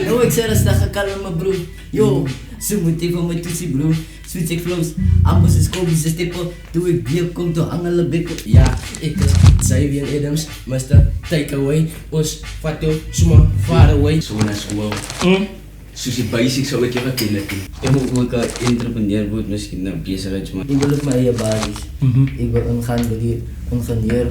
No, ik zei dat sta kalma bro. Yo, ze moet even met toetsie bro. Switch ik flows, ambos is Kobe, ze stippen. Doe ik bier, kom to hangelen bikkel. Ja, ik is Xavier Adams, Mr. Take Away. Os, Fato, Suma, Far Away. Zo naar school. Zoals je basics zou ik je kennen. Ik moet ook entrepreneur worden, misschien een bezigheidsman. Ik wil ook mijn eigen basis. Ik wil ingenieur.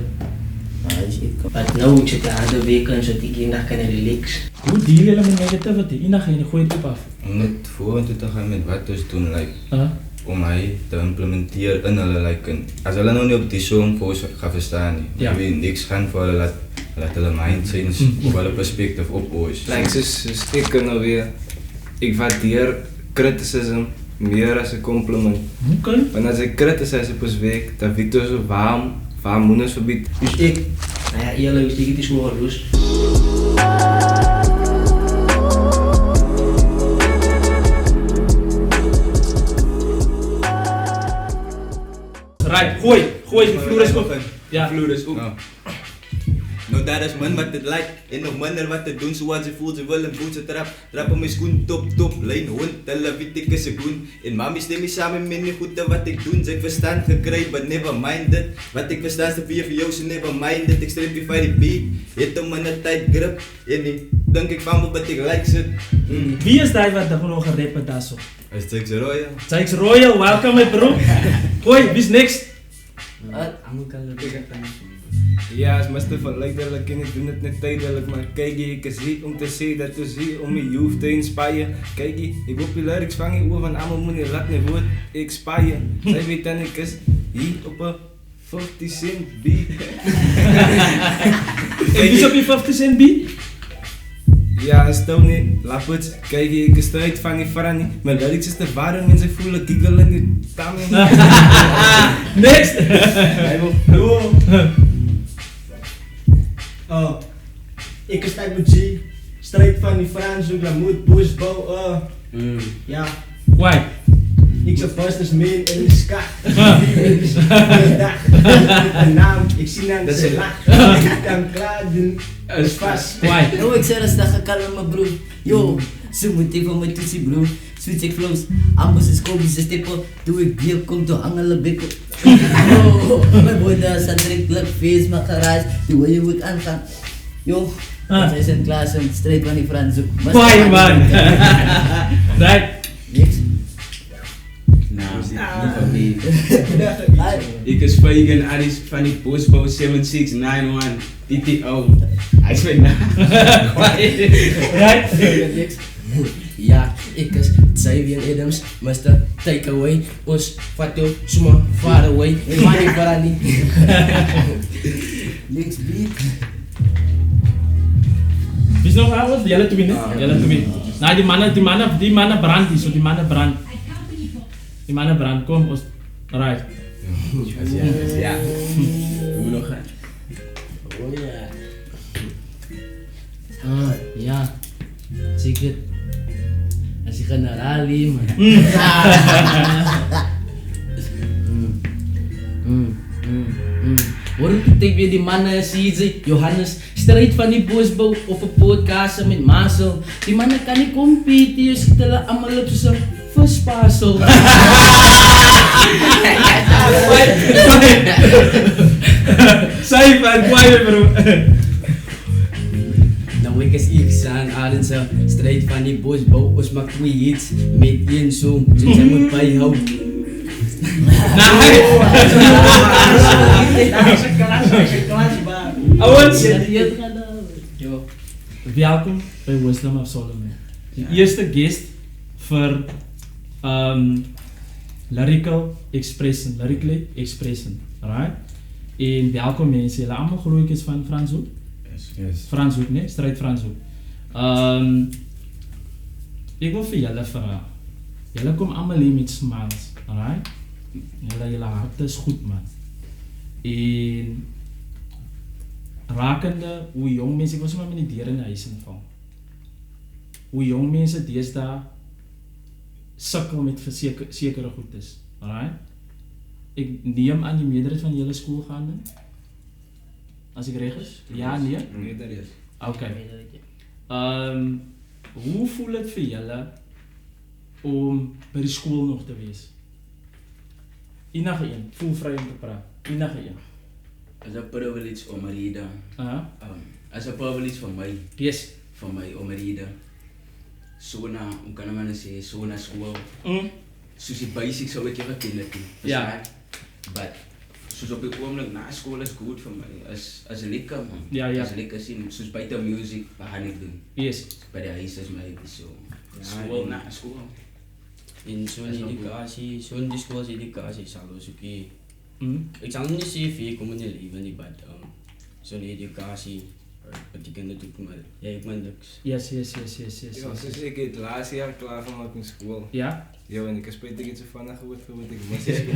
But nou moet je te harde weken zodat ik je nog kan relaxen. Hoe deal je met negativity? Ina ga je gooi het op af. Om net vorentoe te gaan met wat ons doen, om mij te implementeren in hulle als hulle nou niet op die zo'n post gaan verstaan nie, weet niks gaan voor hulle laat hulle mindsets of hulle perspectief op ons. Soos ek nou weer, ek waardeer criticism meer as 'n compliment. Okay. Want as ek criticize op ons werk, dan weet ons so waarom moet ons verbied. Dus ik, nou ja, eerlijk is het is gewoon los. Right, gooi, die vloer is op. Ja, vloer is op. Nou daar is man wat het lijkt en nog minder wat te doen zoals ze voelt, ze wil een voet, ze trap op mijn schoen, top, lijn hond, hulle weet ek is een goen. En mami stem me samen met me goed wat ik doen, ze verstand gekry, but never mind it. Wat ik verstaan ze vir jou, so never mind it. Ik strip die fire beat, het om in een tijd grip, en ik denk ik van wat ik like zit. Wie is die wat nog gerap het daar zo? Is Sykes Royal? Sykes Royal, welkom my bro. Gooi, wie's next? Ja, as Mr. van Leiderlijk en ik doe het net tijdelijk, maar kijk je, ik is hier om te zien dat we hier om je hoeft te inspireren. Kijk je, ik hoop je lyrics vang je oor van allemaal moet je laat me woord expire. Zij weet dan ik is hier op een 50 cent beat. En wie is op je 50 cent beat? Ja, stel niet, laat het. Kijk je, ik is eruit van je vrouw niet. Mijn lyrics is te warm en ze voelen giggelen in je tanden. Next! Hallo! Ik is type G, strijd van die Frans, ook la moed, boos, bouw, ja. Why? Ik zou vast als meen en een ska. Die is de dag, de naam, ik zie aan ze lach. Ik kan klaar doen, is vast. Why? No, ik zei dat sta kalma bro. Yo, ze moet even met toetsie bro. Switch ik flows, ambos is Kobe, ze stippen. Doe ik bier, kom to hangelen bikkel. Yo, mijn boy daar staat direct plug face, mijn garage. Die wil je goed aangaan. Yo, zij zijn klaar, zijn strijd van die Frans. Why man? Right? Niks. Nou, niet van mij. Ik is Fagan Aris van die postbouw 7691 TTO. Hij is mijn naam. Right? Ja, ik is Xavier Adams, Mr. Take Away. Os, Fato, Suma, Far Away. Mani Barani. Links beat. Wie is nog alles? Jelle to win, hè? Jelle to win. Nou, die mannen brand die, so die mannen brand. Die mannen brand, kom, Os. Right. Ja. We moeten nog gaan. Oh ja. Ja. Zeker. Als je gaat naar Ali, man. Waarom ik weer die mannen zie ze, Johannes, strijd van die bosbouw of een podcast met Marcel. Die mannen kan niet competen, je stellen allemaal op zo'n vispasel. Sai man, quiet bro. Nou, ik is Iksan, Arense, strijd van die bosbouw, ons maakt twee hits met één zoom, dus hij moet bijhouden. Welkom bij Wisdom of Solomon. De eerste guest voor lyrically expression, right? En welkom mensen, jullie allemaal groeikers van Franshoek? Yes. Franshoek, nee? Strijd Franshoek. Ik wil voor jullie vragen. Jullie komen allemaal hier met smiles, alright? Jullie hart is goed man. En rakende hoe jong mensen, ik was maar met die dieren in huis inval. Hoe jong mensen deesdae sukkel met sekere goedes, alright? Ik neem aan die meerderheid van jullie school gaande. Als ik reg is? Ja, nee? Meerderheid. Oké. Hoe voel dit vir julle om by die skool nog te wees? Enige een, voel vry om te praat. Enige een. As 'n privilege om rede. As 'n privilege vir my. Yes. Vir my om rede. So na, hoe kan man sê, so na skool. Soos die basics sou ek geken het. Ja. But soos op die oomblik na skool is goed vir my. As lekker man. Ja. As lekker sien, soos buite music, wat gaan ek doen? Yes. By die huis is my so. Skool na skool. In zo'n educatie, zo'n discourse-educatie zal dus ook ik zal niet zeggen veel komen in je leven niet, maar zo'n educatie betekent natuurlijk maar, ja, ik ben niks. Yes. Ja, dus ik het laatste jaar klaar gemaakt in school. Ja? Ja, en ik heb spijtig iets van gehoord voor wat ik moest in school.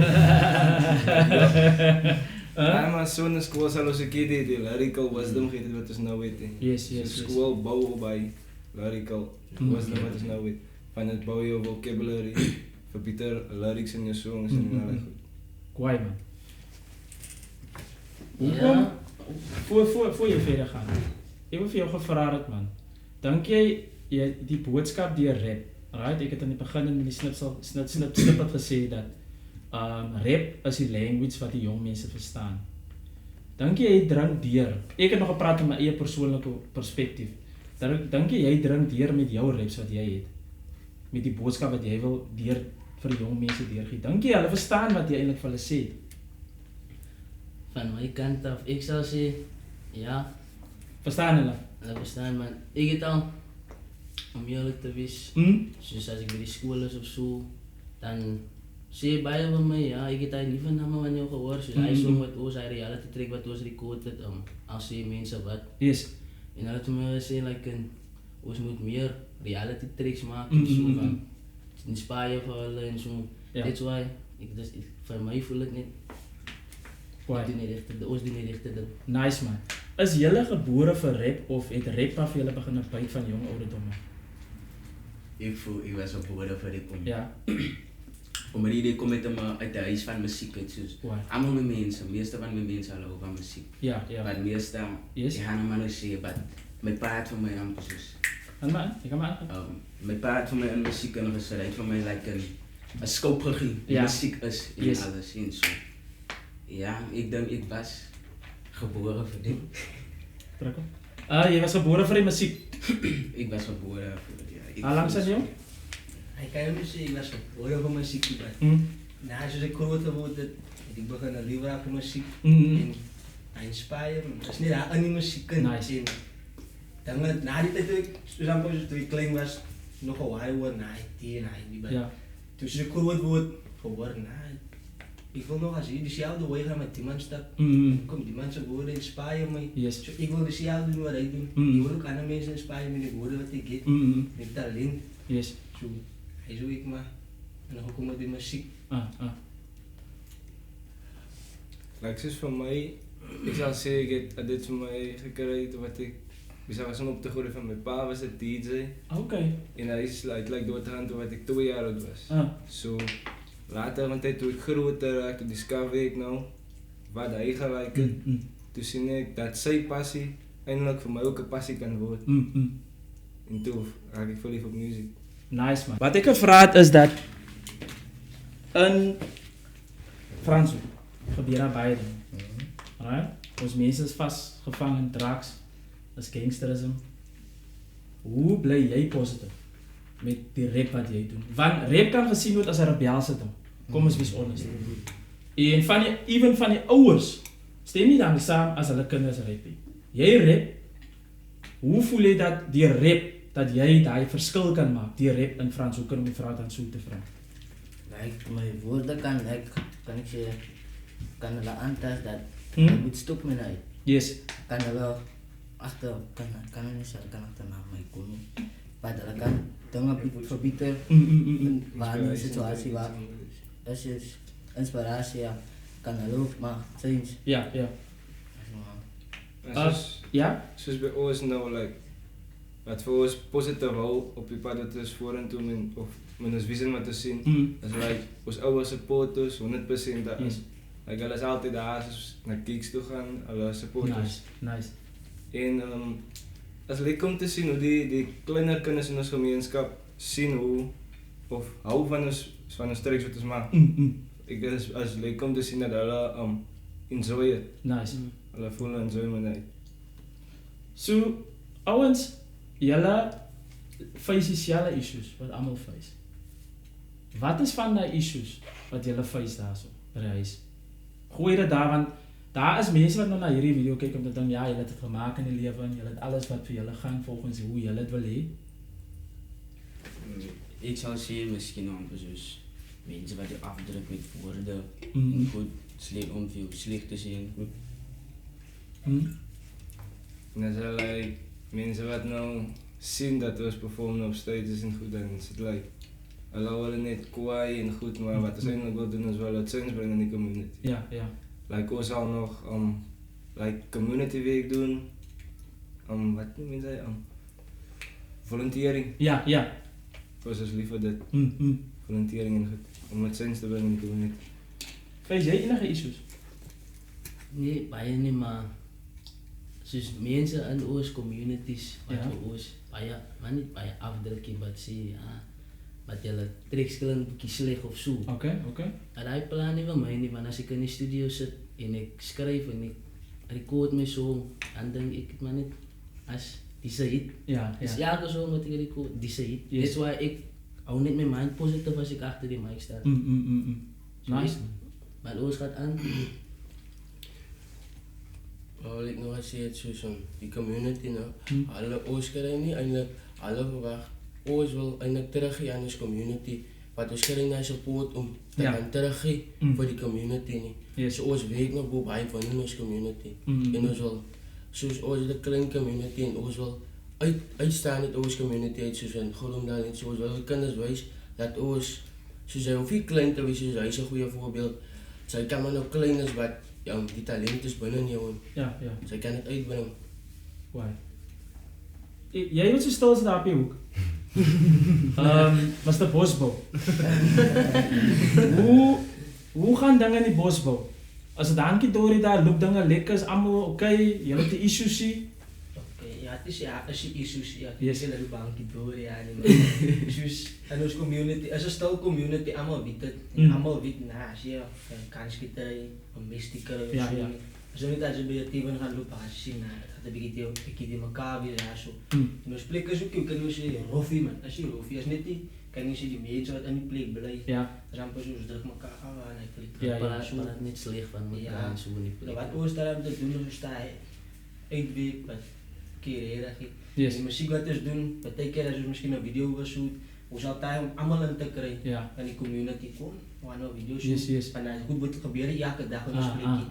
Ja, maar zo'n school zal ons een keer die lyrical wisdom geven wat is nou weten. Yes. School bouwen bij lyrical wisdom wat is nou weten. Van het bouwen je vocabulary, verbeter lyrics in je songs en alles goed. Kwaai man. Hoekom? Voor je verder gaat. Ik wil voor jou gevraagd man. Dank jy die boodskap deur rap. Right? Ek het aan die begin in die snippet gesê dat rap is die language wat die jong mense verstaan. Dink jy drink deur? Ek het nog gepraat van my eie persoonlike perspektief. Dink jy drink deur met jou raps wat jy het? Met die boodskap wat jy wil deur vir jong mense deurgee. Dink jy hulle verstaan wat jy eintlik vir hulle sê? Van my kant af, ek sal sê, ja. Verstaan hulle? Hulle verstaan man. Ek het al, om eerlijk te wees, soos as ek by die skool is of so, dan sê baie van my, ja, ek het hy nie van naam van jou gehoor, soos hy song wat ons, hy reality track wat ons record het, al sê mense wat. Yes. En hulle het vir my gesê, like, ons moet meer reality tracks maak en so van, inspire vir hulle en so. That's why, vir my voel ek net, ons doen die rechte ding. Nice man. Is julle gebore vir rap of het rap af julle begin byt van jong ouderdomme? Ek voel, ek was gebore vir rap om. Ja. Omdat die kom uit 'n huis van musiek uit, soos almal my mense, meeste van my mense hou van musiek. Ja. Maar meeste, ek gaan maar nou sê, but my pa het van my amper soos. Ek kan maar. My pa het van my in musiek en gesê, hy het van my like 'n scope gegee, musiek is en alles en so. Ja, ek dink ek was gebore vir dit. Trekkel. Jy was gebore vir die musiek? Ek was gebore vir dit, ja. Hoe lank is jy? Ek kan jou sê, ek was gebore vir musiek. Na soos ek groot geword het, ek begin 'n liefde raak vir musiek. En hy inspireer me. Dit is nie daar in die musiek in. Nice. Dan na die tyd toe ek klein was, nog 'n while oor na die en hy nie by. Ja. Toe ek groot word, gehoor na. Ik wil nog als je dezelfde way gaan met die man stap. Kom, die man zijn woorden inspire me. Yes. So, ik wil dezelfde doen wat hij doet. Ik wil ook andere mensen inspire met de woorden wat ik heb. Met talent. Yes. So, hij zo ik maar. En dan ook met die muziek. Like soos vir my, ek sal sê ek het dit vir my gekry wat ek was op te groei van my pa was 'n DJ. Okay. En hy is like doodgaan toe wat ek 2 jaar oud was. So later want toe ek groter raak, toe discover ek nou wat hy gelyk het. Toe sien ek dat sy passie eintlik vir my ook 'n passie kan word. En toe raak ek verlief op musiek. Nice man. Wat ek gevra het is dat in Frans gebeur daar baie dinge. Alright? Ons mense is vasgevang in drugs, is gangsterism. Hoe bly jy positief met die rap wat jy doen? Want rap kan gesien word as 'n rebelse ding. Kom ons wees honest. En van die ouers stem nie dan saam as hulle kinders rap nie. Jy rap. Hoe voel jy dat die rap dat jy daai verskil kan maak? Die rap in Frans, hoe kan jy vra dan so te vra? Like my woorde kan ek sê kan hulle aantas dat ek moet stop met hy. Yes. Kan hulle agter kan agterna my kom nie. Maar hulle kan dinge verbeter waar die situasie waar is inspirasie kan hulle ook maar change. Ja. Soos by ons nou like wat vir ons positief hou op die pad wat ons vorentoe of met ons visie wat ons sien. Is like ons ouers support ons 100% daar is. Like hulle is altyd daar as ons na gigs toe gaan, hulle support ons. Nice. En As lekker om te sien hoe die kleiner kinders in ons gemeenskap sien hoe of hou van ons treks wat ons maak. Ek dink as lekker om te sien dat hulle enjoy it. Nice. Hulle voel enjoyment uit. So, ouens, julle face dieselfde issues wat almal face. Wat is van die issues wat julle face daarso by die huis? Gooi dit daar, want daar is mense wat nou na hierdie video kyk om te dink, ja, julle het dit gemaak in die lewe en julle het alles wat vir julle gaan volgens hoe julle dit wil hê. Ik zal zeggen, misschien amper soos mensen wat je afdruk met woorden en goed slecht om veel slecht te zien. En dan zijn like, mensen wat nou zien dat ons performen op stage is en goed, dan is het like, hulle willen net kwaai en goed, maar wat we eigenlijk wil doen is wel het zins brengen in die community. Ja. Like ons zal nog like community week doen, wat noem je volunteering. Ja. Ons is liever dit, volunteering en goed, om het zins te brengen in die community. Face jy enige issues? Nee, baie nie, maar soos mense in ons communities wat vir ons baie, maar nie baie afdrukkie wat sê, wat julle treks klink bietjie sleg of so. Okay. En hy plan nie van my nie, want as ek in die studio sit en ek skryf en ek record my song, dan dink ek het maar net as dis 'n hit. Ja. Dis elke song wat ek record, dis 'n hit. That's why ek hou net my mind positief as ek agter die mic staan. Nice. Maar ons gaat aan. Wat ik nog eens zei, soos die community nou, alle ons kry nie eintlik alle verwag. Ons wil eintlik teruggee aan ons community. Wat ons kry nie support om te gaan teruggee vir die community nie. So ons weet nog hoe baie van ons community. En ons wil soos ons die klein community en ons wil uitstaan uit ons community uit soos in Groenendaal en soos wil kinders wys dat ons soos hy hoef nie klein te wees, soos hy is 'n goeie voorbeeld. Sy kan maar nou klein is wat die talent is binne in jou. Ja. Sy kan dit uitbring. Why? Jy moet so stil sit daar op die hoek. Mr. Bosbou. Hoe gaan dinge in die Bosbou? As dit dankie Dorie daar loop dinge lekker, is almal okay, jy het die issues sien. Ja, het is as die issues, Yes. Hulle bankie Dorie soos in ons community, is 'n stil community, almal weet dit. Almal weet as jy 'n kanskietery, 'n mystical of so. As jy net as jy by die TV gaan loop, as jy sien, dat 'n bietjie die mekaar weer daar so. En ons plek is ook, jy kan jy sê roffie man, as jy roffie is net nie, kan jy sê die mense wat in die plek bly. Dis amper soos druk mekaar af en hy plek. So dat net sleg van mekaar en so in die plek. Wat ons daar om te doen is sta uitweek wat keer Yes. Die musiek wat ons doen, baie keer as ons miskien 'n video wil shoot, ons sal tyd om almal in te kry in die community kom, om 'n video shoot. Yes. Want dit goed moet gebeur elke dag in ons plekkie.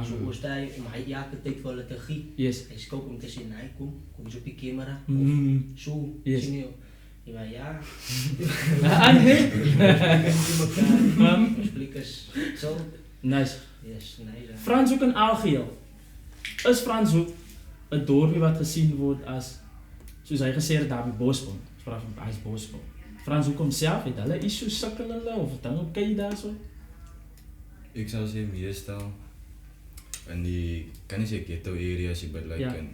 So ons tyd om hy elke tyd vir hulle te gee. Yes. Hy skop om te sê, "Nee, kom eens op die camera." Of so, Yes. sien jy. Ja. Ons plek is so. Nice. Yes, nice. Franshoek in algeheel. Is Franshoek 'n dorpie wat gesien word as, soos hy gesê het daar by Bosbou. Ons vra van hy is Bosbou. Franshoek homself het hulle issues sukkel hulle of dan okay daarso? Ek sal sê meestal in die kan jy sê ghetto areas jy like in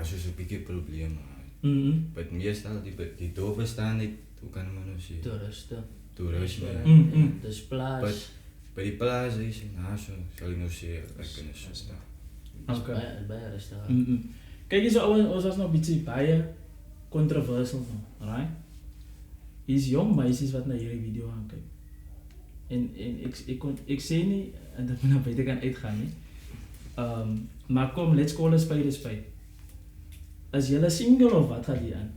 soos 'n bietjie probleme. Maar meestal die dorpe staan net, hoe kan man nou sê? Toeriste. Dis plaas. By die plaas is so sal ek nou sê ek kan so staan. Okay. Baie rustig. Kyk hier so ouens, ons was nog bietjie baie controversial nou, right? Hier's jong meisies wat na hierdie video gaan kyk. En ek sê nie dat men nou buite kan uitgaan nie. Maar kom, let's call a spade a spade. Is julle single of wat gaan hier aan?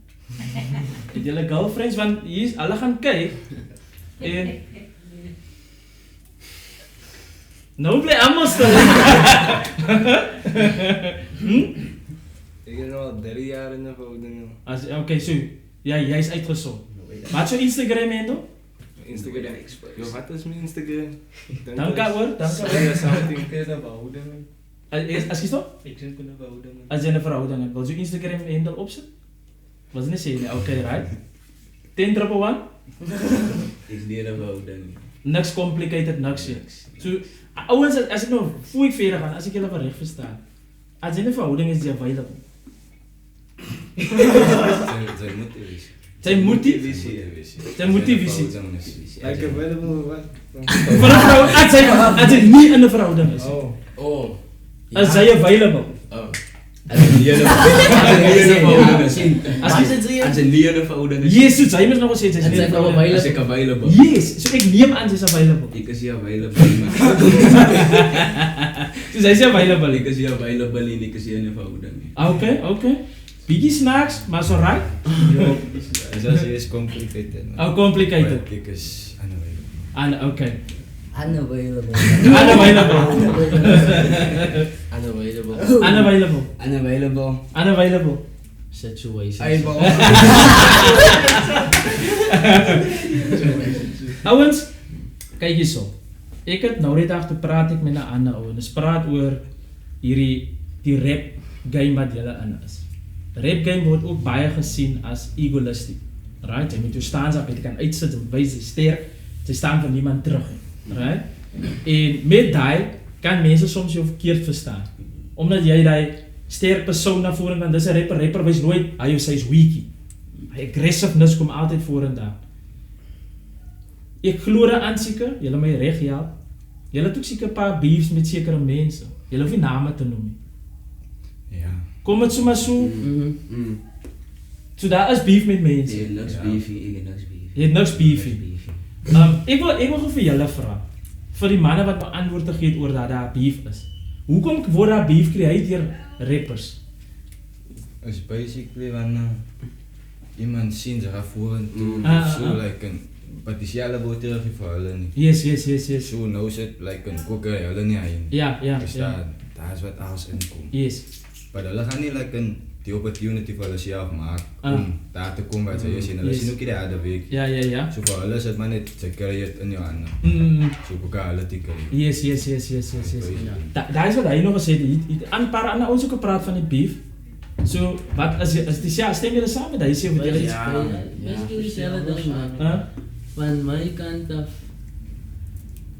Het julle girlfriends, want hier hulle gaan kyk en nou bly almal stil. Ik ben al 3 jaar in de verhouding. Okay, so jy's uitgesond. Wat is jou Instagram handle? Instagram. Yo, wat is mijn Instagram? Dankie hoor, dankie. Ja, something. Ik ken een verhouding. As jy stop? Ik zit in een verhouding. As jy 'n verhouding het, wil jy Instagram handle opsit? Was nie sê nie. Okay, right. 1011? Is nie 'n verhouding. Niks complicated, niks nie. So ouens, as ek nou voor ek verder gaan, as ek julle reg verstaan. As jy 'n verhouding is, jy available. Zijn motivatie. Zijn Motivatie. Zijn motivatie. Like available what? Voor een vrouw, als hij niet in een verhouding is. Oh. Als zij available. Als een lieve verhouding is. Jezus, hij moet nog eens zeggen. En zijn vrouw Als available. ik available. Yes, so ik neem aan, ze is available. Ik is hier available. Dus hij is available. Ik is hier available en ik is hier in een verhouding. Oké. Biggie snacks, maar zo right? Dat is complicated. Oh, complicated. Ik is unavailable. Oké. Unavailable. Unavailable. Situation. Ouwens, kijk eens zo. Ik het nou net achter praat ik met een ander ouwens. Praat over die rap game wat julle in is. Rap game wordt ook baie gezien als egoïstisch. Right? Jy moet jou staansap, jy kan uitsit en wys jy sterk. Jy staan van niemand terug. Right? En met daai kan mense soms jou verkeerd verstaan. Omdat jy daai sterk persoon na vore kan, dis 'n rapper wys nooit hy of sy is weakie. Hy aggressiveness kom altyd vorentoe. Ek glo aan seker, julle my reg help. Julle het ook seker 'n paar beefs met sekere mense. Julle hoef nie name te noem nie. Ja. Kom dit sommer so. So daar is beef met mense. Ik heb niks beefy. Jy het niks beefy. Ek wil vir julle vra. Vir die manne wat antwoord te gee oor dat daar beef is. Hoekom word daar beef gecreëer deur rappers? It's basically wanneer iemand sien zich vorentoe, so like een patisiale wordt teruggevallen. Yes. So nou zit like een koker, hulle nie hy nie. Ja. Daar is wat alles inkom. Yes. Maar hulle gaan nie like die opportunity vir hulle self maak om daar te kom wat sy sien. Hulle sien ook die harde week. Ja. So vir hulle is dit maar net te create in jou hande. So koker hulle te create. Yes. Daar is wat hy nog gesê het. Aan paar ander ons ook gepraat van die beef. So, wat is die stem julle saam met hy sê wat julle Basically dieselfde ding man. Van my kant af.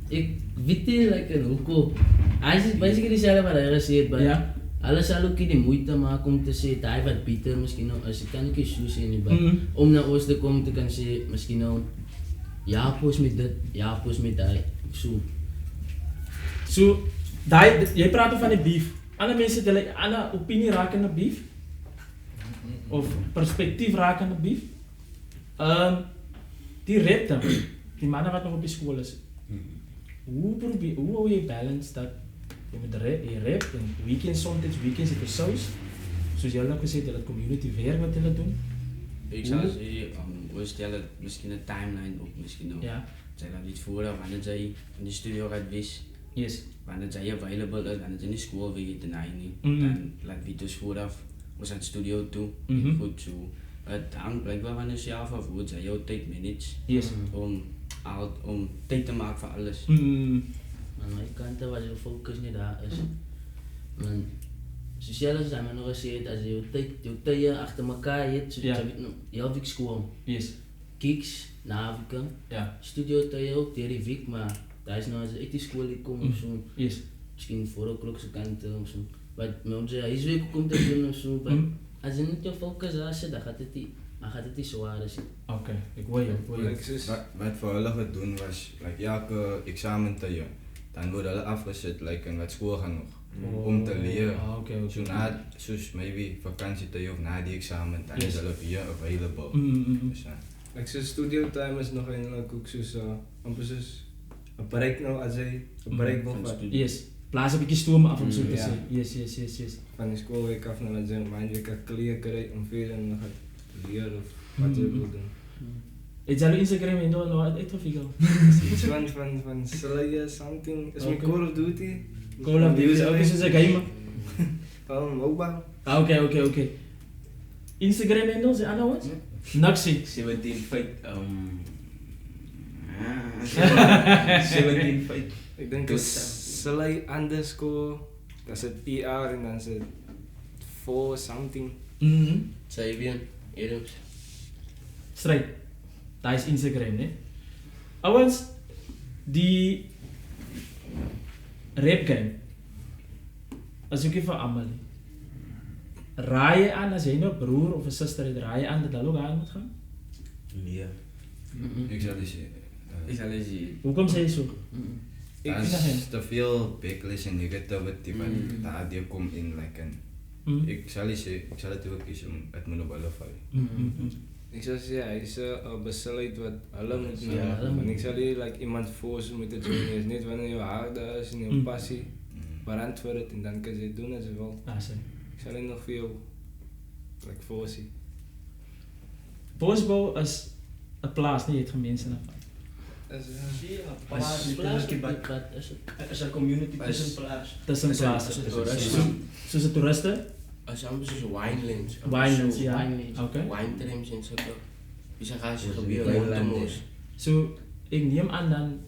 Ik weet niet like hoekom. Hij is basically dieselfde wat hij gesê het, maar alles sal ook die moeite maak om te sê daai wat beter miskien nou as ek kan ook nie so sê nie, maar om na ons te kom te kan sê miskien nou ja pos met dit, ja pos met daai. So daai jy praat van die beef. Ander mense het hulle ander opinie rakende beef of perspektief rakende beef. Die rap dan, die manne wat nog op die skool is. Hoe hou jy balance dat jy met rap en weekends het 'n sous. Soos jy ook gesê het, hulle community werk wat hulle doen. Ik zou zeggen, we stellen misschien een timeline op, misschien nog. Ja. Zij dat niet vooraf, wanneer zij in de studio gaat wist. Yes. Wanneer zij available is, wanneer zij in de school wil je te niet. Dan laat we dus vooraf, we zijn de studio toe, goed zo. Het hangt blijkbaar van jezelf af, hoe zij jouw tijd manage. Yes. Om tijd te maken voor alles. Aan my kant was jou focus nie daar is. Want sosiale is dan nog gesê het as jy jou tye agter mekaar het, so jy weet nou, heel week skool. Yes. Gigs, naweek. Ja. Studio tye ook deur die week, maar daar is nou as ek die skool kom of so. Yes. Miskien voor die klok se kant of so. Wat ons hy is week kom te doen of so, maar as jy net jou focus daar sit, dan gaat dit nie swaar is. Okay, ek hoor jou. Wat vir hulle gedoen was, like elke examentye, dan word hulle afgesit like in wat skool gaan nog. Om te leren. Okay. So na, soos maybe vakantietye of na die examen, dan is hulle weer available. Like so studio time is nog eintlik ook soos amper soos 'n break nou as jy 'n break wil vat. Yes. Plaas 'n bietjie stoom af om so te sê. Yes. Van die skoolweek af na jy mindweek kleer kry om weer en nog leer of wat jy wil doen. Het jy Instagram en dan nou uitgefigure? Iets van Slayer something. Is my Call of Duty. Call of Duty, okay, soos 'n game. Mobile. Okay. Instagram handle se ander wat? Naxi. 17 fight. 17 fight. Ik denk Slay _ dat is het ER en dan is het 4 something. Sabian, Adams. Straight. Dat is Instagram, né? Ouwens, die rap game. As ook nie vir almal nie. raai je aan als jij nou broer of een zuster hebt, raai je aan dat dat ook aan moet gaan? Nee. Ik zal eens Ik zal eens zien. Hoe komt zij zo? dat is te veel backlash en negativity, maar daar die komt in like een... Ik zal het ook kiezen om het monopolie vallen. Ik zou zeggen, hij is een besluit wat alle moet nemen. Ja, Want ik zou hier like, iemand forcen moeten doen. Het is niet wanneer je harde is en je passie brand voor het en dan kan je het doen als je wil. Ik zal er nog veel like, voorzien. Bosbouw is een plaats, niet het gemeenschap. Dat is As een community tussen plaats. Dat is een plaats. Zoals de toeristen? Als je anders is winelands. Winelands, ja. Oké. Wine trims en zo. Bisa kasih gebeuren rondom Zo, ik neem aan dan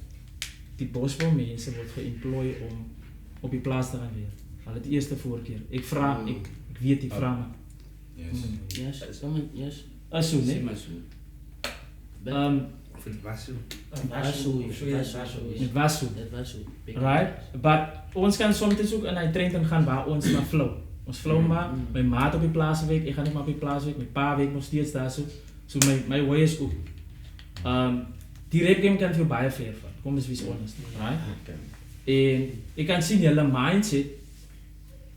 die bosbouw mensen wordt geëmployed om op die plaats te gaan weer. Al het eerste voorkeer. Ik vraag, ik weet, ik vraag me. Yes. Zo, nee? het was zo. Het was zo. Right? Maar ons kan soms ook een training gaan waar ons maar flow. Ons flow maar, mijn maat op die plaatsweek, ik ga niet maar op die plaatsweek, mijn pa week nog steeds daar zo. Zo mijn way is ook. Die rap game kan veel baie ver van. Kom eens wees honest. Right? En ik kan zien, jullie mindset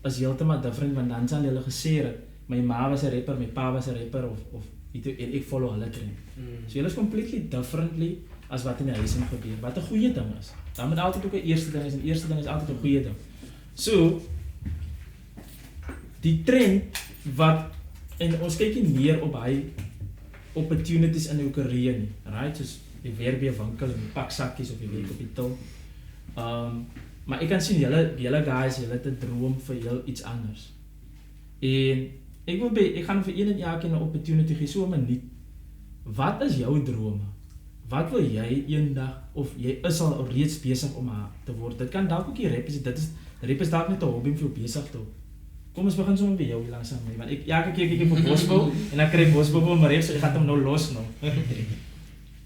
is heeltemal different, want dan zijn jullie geseren. Mijn ma was een rapper, mijn pa was een rapper of en ik follow hulle trend. So jullie is completely differently as wat in die huis gebeur. Wat een goede ding is. Dan moet altijd ook een eerste ding is en eerste ding is altijd een goede ding. So, die trend wat, en ons kyk nie meer op hy opportunities in jou career nie, right? Soos jy werk by 'n winkel en jy pak sakkies of jy werk op die til. Maar ek kan sien julle guys, julle het 'n droom vir heel iets anders. En ek gaan vir een en elkeen 'n opportunity gee, so 'n minuut. Wat is jou drome? Wat wil jy eendag of jy is al reeds besig om te word? Dit kan dalk ook die rap is, rap is dalk net 'n hobby om vir jou besig te hou. Kom ons begin sommer by jou langsaam mee, want elke keer kyk ek op Bosbouw en dan kry ek Bosbouw op my ref, so ek gaan hom nou los nou.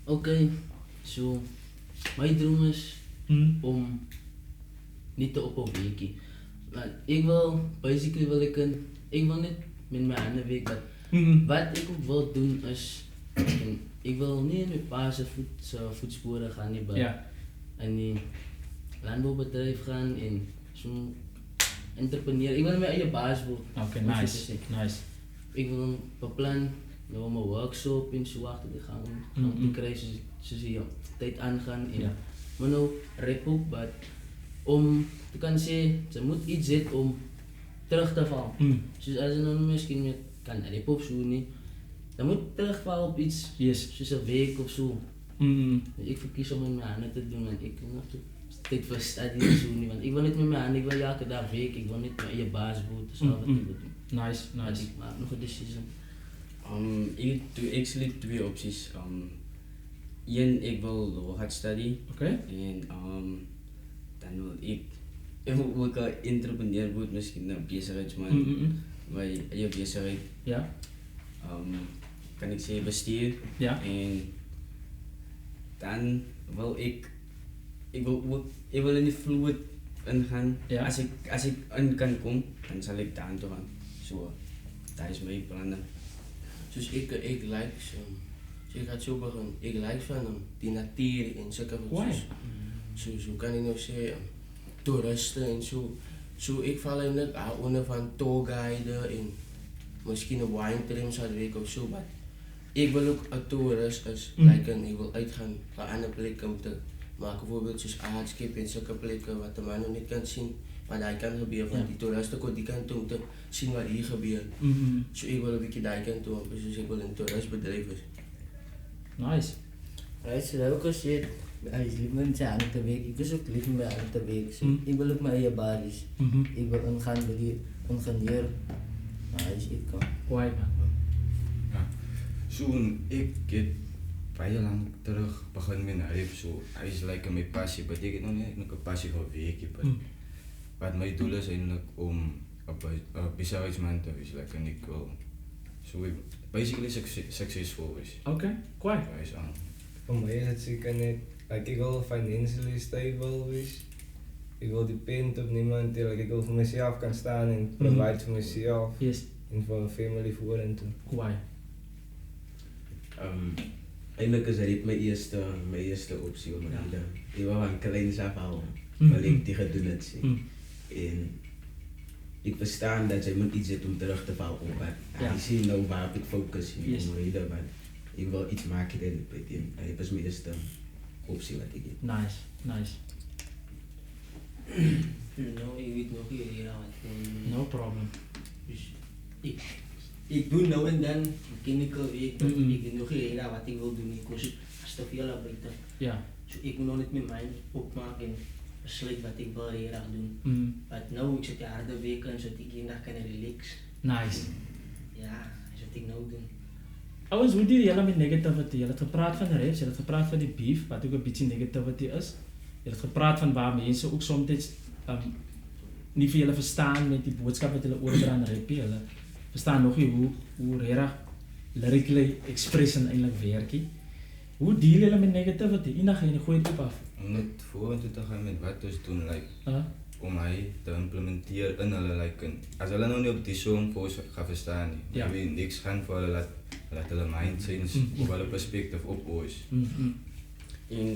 Okay, so my droom is om niet te op een weekie. Maar ik wil, basically ik wil niet met mijn handen week, wat ik ook wil doen is, ik wil niet in mijn pa zijn voetsporen gaan, niet in die landbouwbedrijf gaan en zo'n entrepreneur. Ik wil met eigen baas worden. Oké, nice. Ik wil beplan, nou mijn workshop en zo achter te gaan, om te krijgen, zoals je tijd aangaan. Maar nou, rap ook, maar om te kunnen zeggen, ze moet iets zetten om terug te vallen. Dus als je nou misschien met kan rap of zo niet, dan moet terugvallen op iets, zoals een week of zo. Ik verkies om met mijn handen te doen en ik wil nog tijd voor studie of zo niet, want ik wil niet met mijn handen, ik wil elke dag week, ik wil niet met je baas worden, dus wat ik wil doen. Nice. Ik maak nog een decisie. Ik doe actually twee opties. Ik wil law gaan studeren. En dan wil ik ook een entrepreneur worden, misschien een bezigheidsman. Waar je bezigheid kan ik zeggen bestuur. En dan wil ik wil in die vloed ingaan. Als ik in kan komen, dan zal ik daar toe gaan. Zo, dat is mijn plannen. Dus ik like ik ga zo beginnen. Ik like van die natuur en zulke dingen. Zo kan ik nog zeggen, toeristen en zo. Zo ik val in het onder van tourguiden en misschien een wine trim zou week of zo. Maar ik wil ook een toerist, ik wil uitgaan naar andere plekken om te maken, bijvoorbeeld zoals aardskip en zulke plekken wat de man nog niet kan zien. Maar dat kan gebeuren, want die toeristen komen die kant om te zien wat hier gebeurt. Dus ik wil een beetje die kant toe, dus ik wil een toeristbedrijf. Nice. Right, so dat ook gezegd, hij is lief met zijn handen te werken, ik is ook lief met mijn handen te werken. So, ik wil ook mijn eigen basis. Ik wil ingaan bij die ingenieur. Maar is ik kan. Why man? Zo'n ik heb baie lang terug begin met rap, so hij is like mijn passie, betekent nog niet een passie voor werken. Wat mijn doel is eigenlijk om een bezigheidsman te zijn, like, en ik wil basically succesvol is. Oké, quite. Voor mij is het zeker niet, like, ik wil financially stable wees. Ik wil depend op niemand, ik wil voor mezelf kan staan en provide voor mezelf. en voor family vorentoe. Why? Eindelijk is dit mijn eerste optie om Ja. Ik wou van kleins af al, Mm. maar ik tegen doen het zien. Mm. En ik verstaan dat je moet iets zet om terug te vallen op. Ja. Ik zie nou waar ik focus Yes. om reden, maar ik wil iets maken in het team. Dat is mijn eerste optie wat ik heb. Nice, nice. Nou, ik weet nog niet wat. No problem. Dus ik doe nou en dan, ken ik al week, ik weet nog niet wat ik wil doen. Ik was als te veel buiten. Ja. Dus ik moet nog niet met mij opmaken en besluit wat ik wil hier aan doen. Mm. Maar nu, ik zit de harde weken, zodat ik één dag kan relaxen. Nice. Ja, dat is wat ik nou doe. Ouwens, hoe deal jullie met negativity? Je hebt gepraat van de raps, je hebt gepraat van die beef, wat ook een beetje negativity is. Je hebt gepraat van waar mensen ook soms niet veel verstaan met die boodschap wat jullie oordra aan rappen. Jullie verstaan nog niet hoe erg lyrically expressen eigenlijk werkt. Hoe deal jullie met negativity? Ina ga je gooit op af. Om net vorentoe te gaan met wat we doen, om hij te implementeren in hulle als hulle nou niet op die song gaan verstaan nie, Ja. je weet niks gaan voor hulle laat hulle mind change of hulle perspectief op oos. En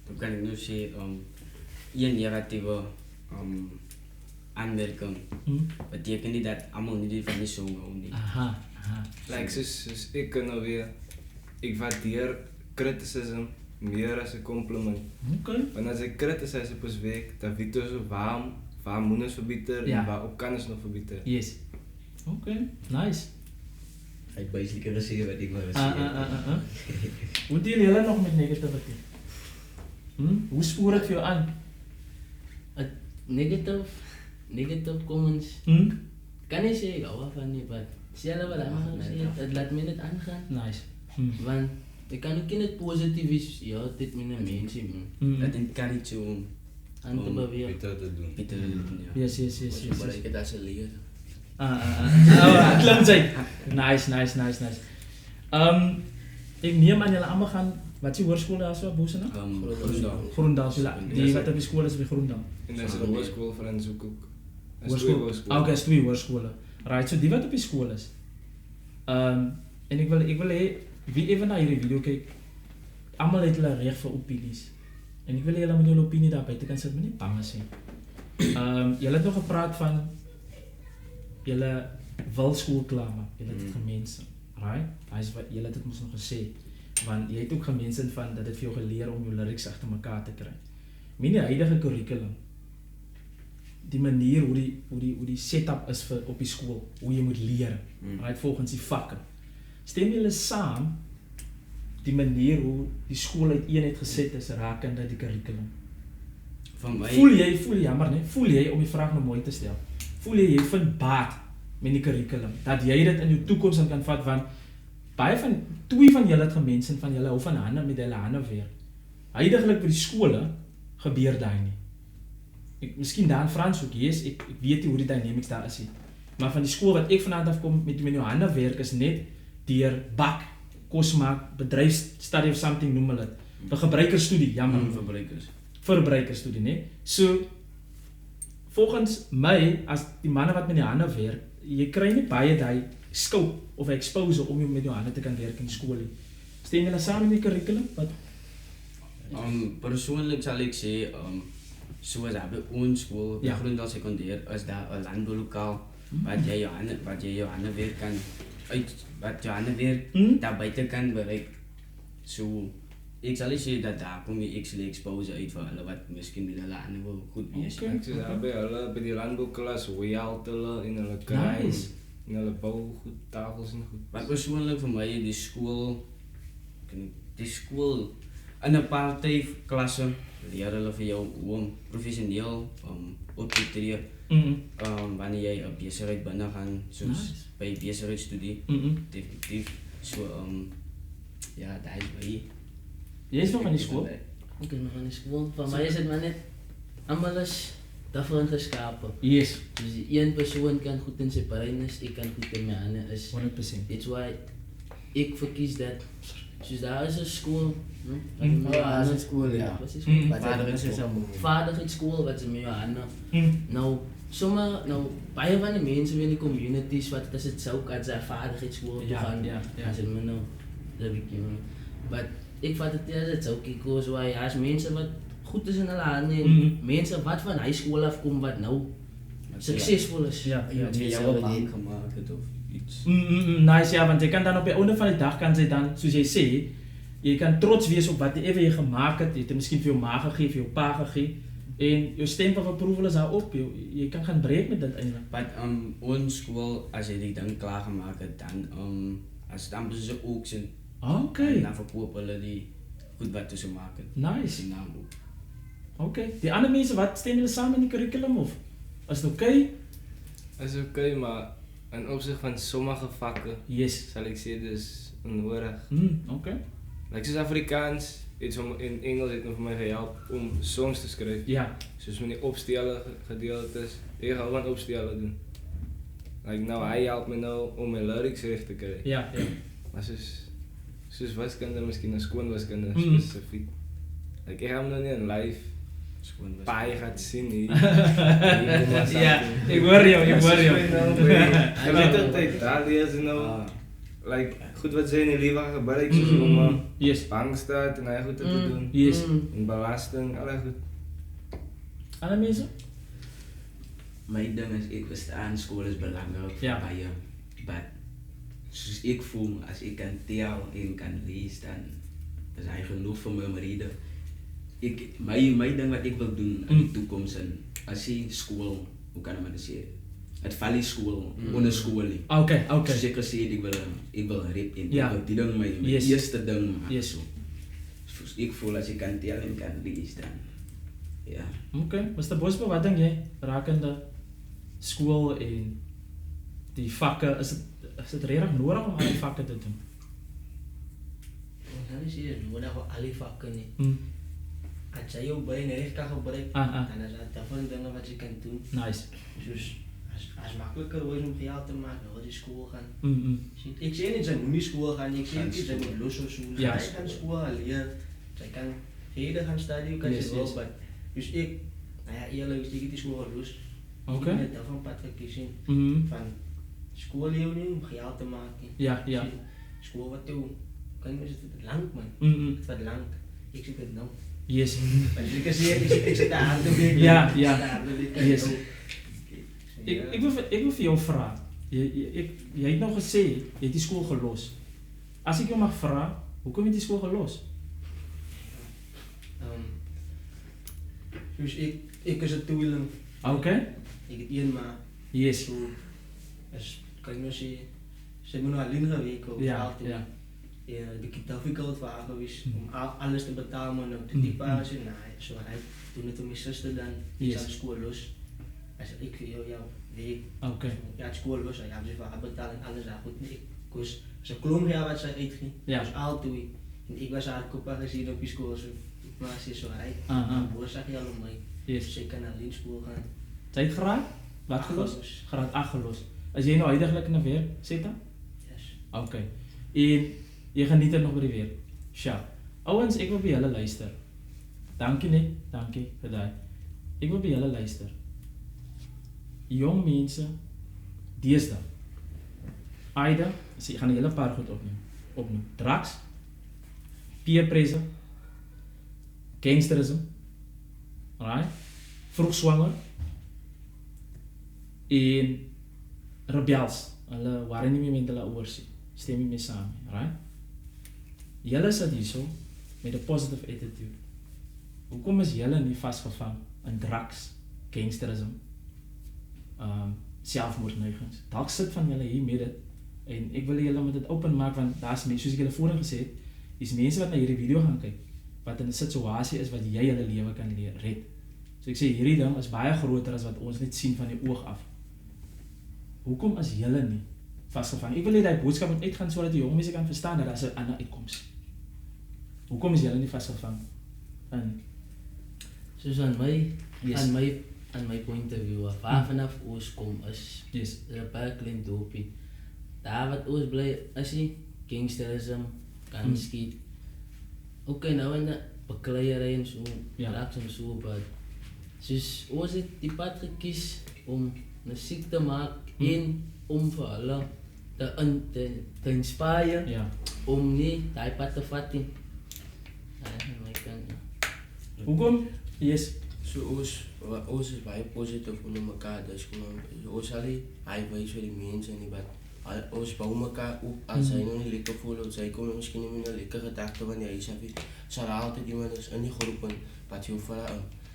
hoe kan ik nu zeggen, een negatieve aanmerking betekent niet dat allemaal niet van die song houden. niet. Aha. Like, dus ik kan nou weer, ik waardeer criticism meer als een compliment. Oké. Want als ik criticize op een week, dan weet je zo waar moet het verbeteren Ja. en waar op kan het nog verbeteren. Yes. Oké, nice. Ik basically gezien wat ik wil zeggen. Hoe deal jullie nog met negativity? Hoe spoor het voor jou aan? Negative comments. Kan ik zeggen, ik hou van niet, maar zelf wat anders het laat me niet aangaan. Nice. Want ik kan ook in het positief is, ja, dit met een mensen, man. Dat encourage je om Aan te bewegen. Beter te doen. beter te doen. Ja. Yes. Maar ik heb dat ze leren. Klim zijn. Nice. Ik neem aan jullie allemaal gaan, wat je hoerschool is zo, boos nou? Groendaal, die wat op je school is bij Groendaal. En dan is de hogeschool voor hen zoek ook. Hoerschool? Oké, is 2 hoorscholen. Right, so die wat op je school is. En ik wil wie even naar jullie video kijkt, allemaal heeft hulle recht voor opinies. En ik wil jullie met jullie opinie daar buiten kan zetten, maar niet bang zijn. Jullie hebben nog gepraat van jullie wil school klaar, jullie het gemeenschap. Right? Jullie het moest nog gezegd. Want je hebt ook gemeenschap van dat het veel geleerd om je lyrics achter elkaar te krijgen. Mijn huidige curriculum, die manier hoe die setup is vir, op die school, hoe je moet leren, right, volgens die vakken. Stem jullie samen die manier hoe die school uiteen gezet is rakende die curriculum? Van mij, Voel jij, om je vraag nog mooi te stellen, voel jy vindt baat met die curriculum, dat jy dit in je toekomst kan vat van, baie van, 2 van julle het gemensen van julle hou van hande met hulle hande weer. Huidiglik by die skole gebeur daai nie. Miskien daar in Frans ook, yes, ek weet nie hoe die dynamics daar is nie. Maar van die skool wat ek vandaan afkom met jou hande werk is net deur bak, kos maak, bedryfsstudie of something noem hulle dit. 'n Gebruikerstudie, jammer. Verbruikerstudie, nee. So volgens my as die manne wat met die hande werk, jy kry nie baie daai scope of exposure om jou met jou hande te kan werk in skool nie. Stem julle saam in die curriculum? Wat? persoonlijk zal ik zeggen, zoals bij ons school, bij Groendaal secundair, is dat een landbouwlokaal wat jij je handen weer kan, wat je handen weer daar buiten kan bereiken. So, ik zal niet zeggen dat daar kom je x exposure uit van wat misschien met de handen wel goed is. Ik zeg dat bij die landbouwklas, hoe je altijd in hulle kruis, Nice. in hulle bouw, goed, tafels en goed. Maar persoonlijk voor mij, die school, in een paar klassen leren hulle vir jou om professioneel op te tree. Wanneer jij op besigheid binne gaan, soos by besigheidstudie, definitief. So ja, dat is bij. Jy is nog aan die school? Ik is nog aan die school. Voor mij is het maar net, allemaal is daarvoor geskapen. Yes. Dus één persoon kan goed in zijn brein is, ik kan goed in mijn handen is. 100%. It's why ik verkies dat. Dus daar is een school. Dat is een school, ja. Wat is school? Vaderheidschool. Vaderheidschool, wat ze met je handen. Nou, sommige, nou, baie van die mense in die communities wat as dit sou as 'n vaardigheidsskool toe gaan, as dit nou, dat bietjie man. But ek vat dit as dit sou kikos waar as mense wat goed is in hulle hande en mense wat van high school af kom wat nou suksesvol is. Ja, jouw baan gemaakt het of iets. Nice, ja, want jy kan dan op die einde van die dag kan jy dan, soos jy sê, jy kan trots wees op wat jy gemaak het. Jy het miskien vir jou ma gegee, vir jou pa gegee. En jou stempel van approval is daarop. Jy kan gaan breek met dit eintlik. But ons school, as jy die ding klaar gemaakt het, dan as dan is ze ook zijn. Okay. En dan verkoop hulle die goed wat tussen maken. Nice. Die naam ook. Okay. Die ander mense, wat stem julle saam in die curriculum of? Is het okay? Is okay, maar in opzicht van sommige vakken sal ek sê dis onnodig. Okay. Like soos Afrikaans, iets in Engels het nog vir my gehelp om songs te skryf. Ja. Soos met die opstelle gedeeltes. Ek gaan gewoon opstelle doen. Like nou, hy help my nou om my lyrics reg te kry. Ja. Maar soos wiskunde, miskien 'n skoonwiskunde spesifiek. Like ek gaan nou nie in live paai gaat sien nie. Ja, ek hoor jou. Ek weet altyd daar is nou like goed wat sy in die lewe gebruik soos om bankstaat en hy goed te doen. En belasting, alle goed. Alle mense? My ding is ek verstaan skool is belangrik vir baie. But soos ek voel as ek kan tel en kan lees dan is hy genoeg vir my om rede. My ding wat ek wil doen in die toekoms en as jy skool, hoe kan ek maar sê? Het val die skool, onder skool nie. Okay. Soos ek gesê het, ek wil rap en ek wil die ding my eerste ding maak. So. Ek voel as ek kan tel en kan lees dan. Ja. Okay, Mr. Bosman, wat dink jy rakende skool en die vakke, is dit regtig nodig om al die vakke te doen? Dan is hier nodig om al die vakke nie. As jy jou brein reg kan gebruik, dan is dat daarvan dinge wat jy kan doen. Nice. Soos as makliker wees om geld te maak, nou die skool gaan. Ek sê nie jy moet nie skool gaan, ek sê nie jy moet los of so. Jy kan skool leer, jy kan rede gaan studie, kan jy wel, maar dus ek, nou ja, eerlijk is ek die skool los. Ek het net daarvan pad gekies van skool leer nie om geld te maak. Ja. Skool wat toe, kan jy dit lang man, het wat lang, ek sê dit nou. Yes. Ek sê daar aan te werk. Ja. Yes. Ek wil vir jou vra. Jy het nou gesê jy het die skool gelos. As ek jou mag vra, hoekom het jy die skool gelos? Dus ek is 'n tweeling. Okay. Ek het een maar. Yes. So kan jy nou sê sy moet nou alleen gewerk of Ja. En een beetje difficult voor haar geweest om alles te betalen, maar nou te dieper als je zo hij toen het om mijn zuster dan iets aan de school los. Hij zei ik wil jou week. Ja, het school los, hij had ze voor haar betalen en alles daar goed. Ik koos ze klom ja wat zij uitging. Dus altijd en ik was haar kopa gezien op die school zo. Maar ze zo hij. Boer zag je al mij. Dus ik kan alleen school gaan. Zij het graad? Wat gelos? Graad 8 gelos. Als jij nou eigenlijk naar weer zit dan? Yes. Okay. En jy geniet dit nog by die weer. Sja. Ouens, ek wil by julle luister. Dankie net, dankie vir daai. Ek wil by julle luister. Jong mense deesdae. Aida, ek gaan 'n hele paar goed opnoem. Drugs, peer pressure, gangsterism, right? Vroeg swanger en rebels. Hulle waren nie meer met hulle ouers nie. Stem nie meer saam, right? Julle sit hierso met 'n positive attitude. Hoekom is julle nie vasgevang in drugs, gangsterism, selfmoordneigings? Dalk sit van julle hier met dit en ek wil julle met dit open maak want daar's mense soos ek julle voorheen gesê het, is mense wat na hierdie video gaan kyk wat in 'n situasie is wat jy hulle lewe kan red. So ek sê hierdie ding is baie groter as wat ons net sien van die oog af. Hoekom is julle nie vasgevang? Ek wil hê daai boodskap moet uitgaan sodat die jong mense kan verstaan dat daar 'n ander uitkoms. Hoekom is julle nie vasgevang? Soos aan my point of view, waar vanaf ons kom is een baie klein dorpie. Daar wat ons bly is die gangsterism, kan skiet. Ok, nou in die bekleierery en so, drugs en so, but soos ons het die pad gekies om musiek te maak en om vir hulle te inspire Ja. om nie daai pad te vat nie. Ja, aan my kant. Hoekom? Yes. So ons is baie positief onder mekaar, dus ons sal nie hy wys vir die mense nie, maar ons bou mekaar op, as hy nou nie lekker voel, of sy kom miskien nie met 'n lekker gedagte van die huis af, sal altyd iemand is in die groep en wat jou vra,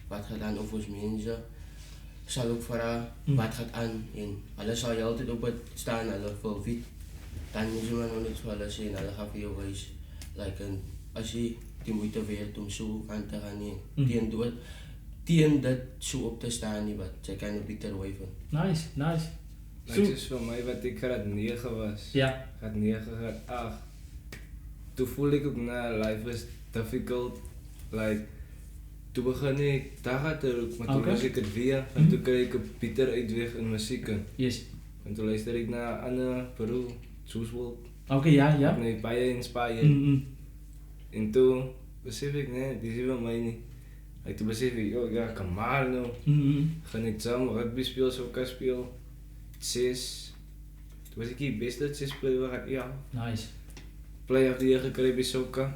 wat gaan aan of ons mense, sal ook vra, wat gaat aan, en hulle sal jy altyd op het staan, hulle wil weet, dan moet jy maar nog niks vir hulle sê, en hulle gaan vir jou wys, like, en as jy die moeite weet om so aan te gaan nie, teen dit so op te staan nie, wat jy kan 'n bitter way van. Nice. Dit is vir my wat ek graad 9 was. Ja. Graad 9, graad 8. Toe voel ek ook life is difficult. Like, toe begin ek daar te roep, maar toe was ek het weer, en toe kry ek 'n bitter uitweg in musiek. Yes. En toe luister ek na ander beroep, soos wel. Okay, ja. Nee, baie inspired. En toe besef ek, nee, dis nie vir my nie. En toe besef ek, ja, kan maar nou. Gaan ek saam rugby speel, sokker speel. 6. Toen was ik hier best dat 6 player, ja. Nice. Player of the year gekry by sokker.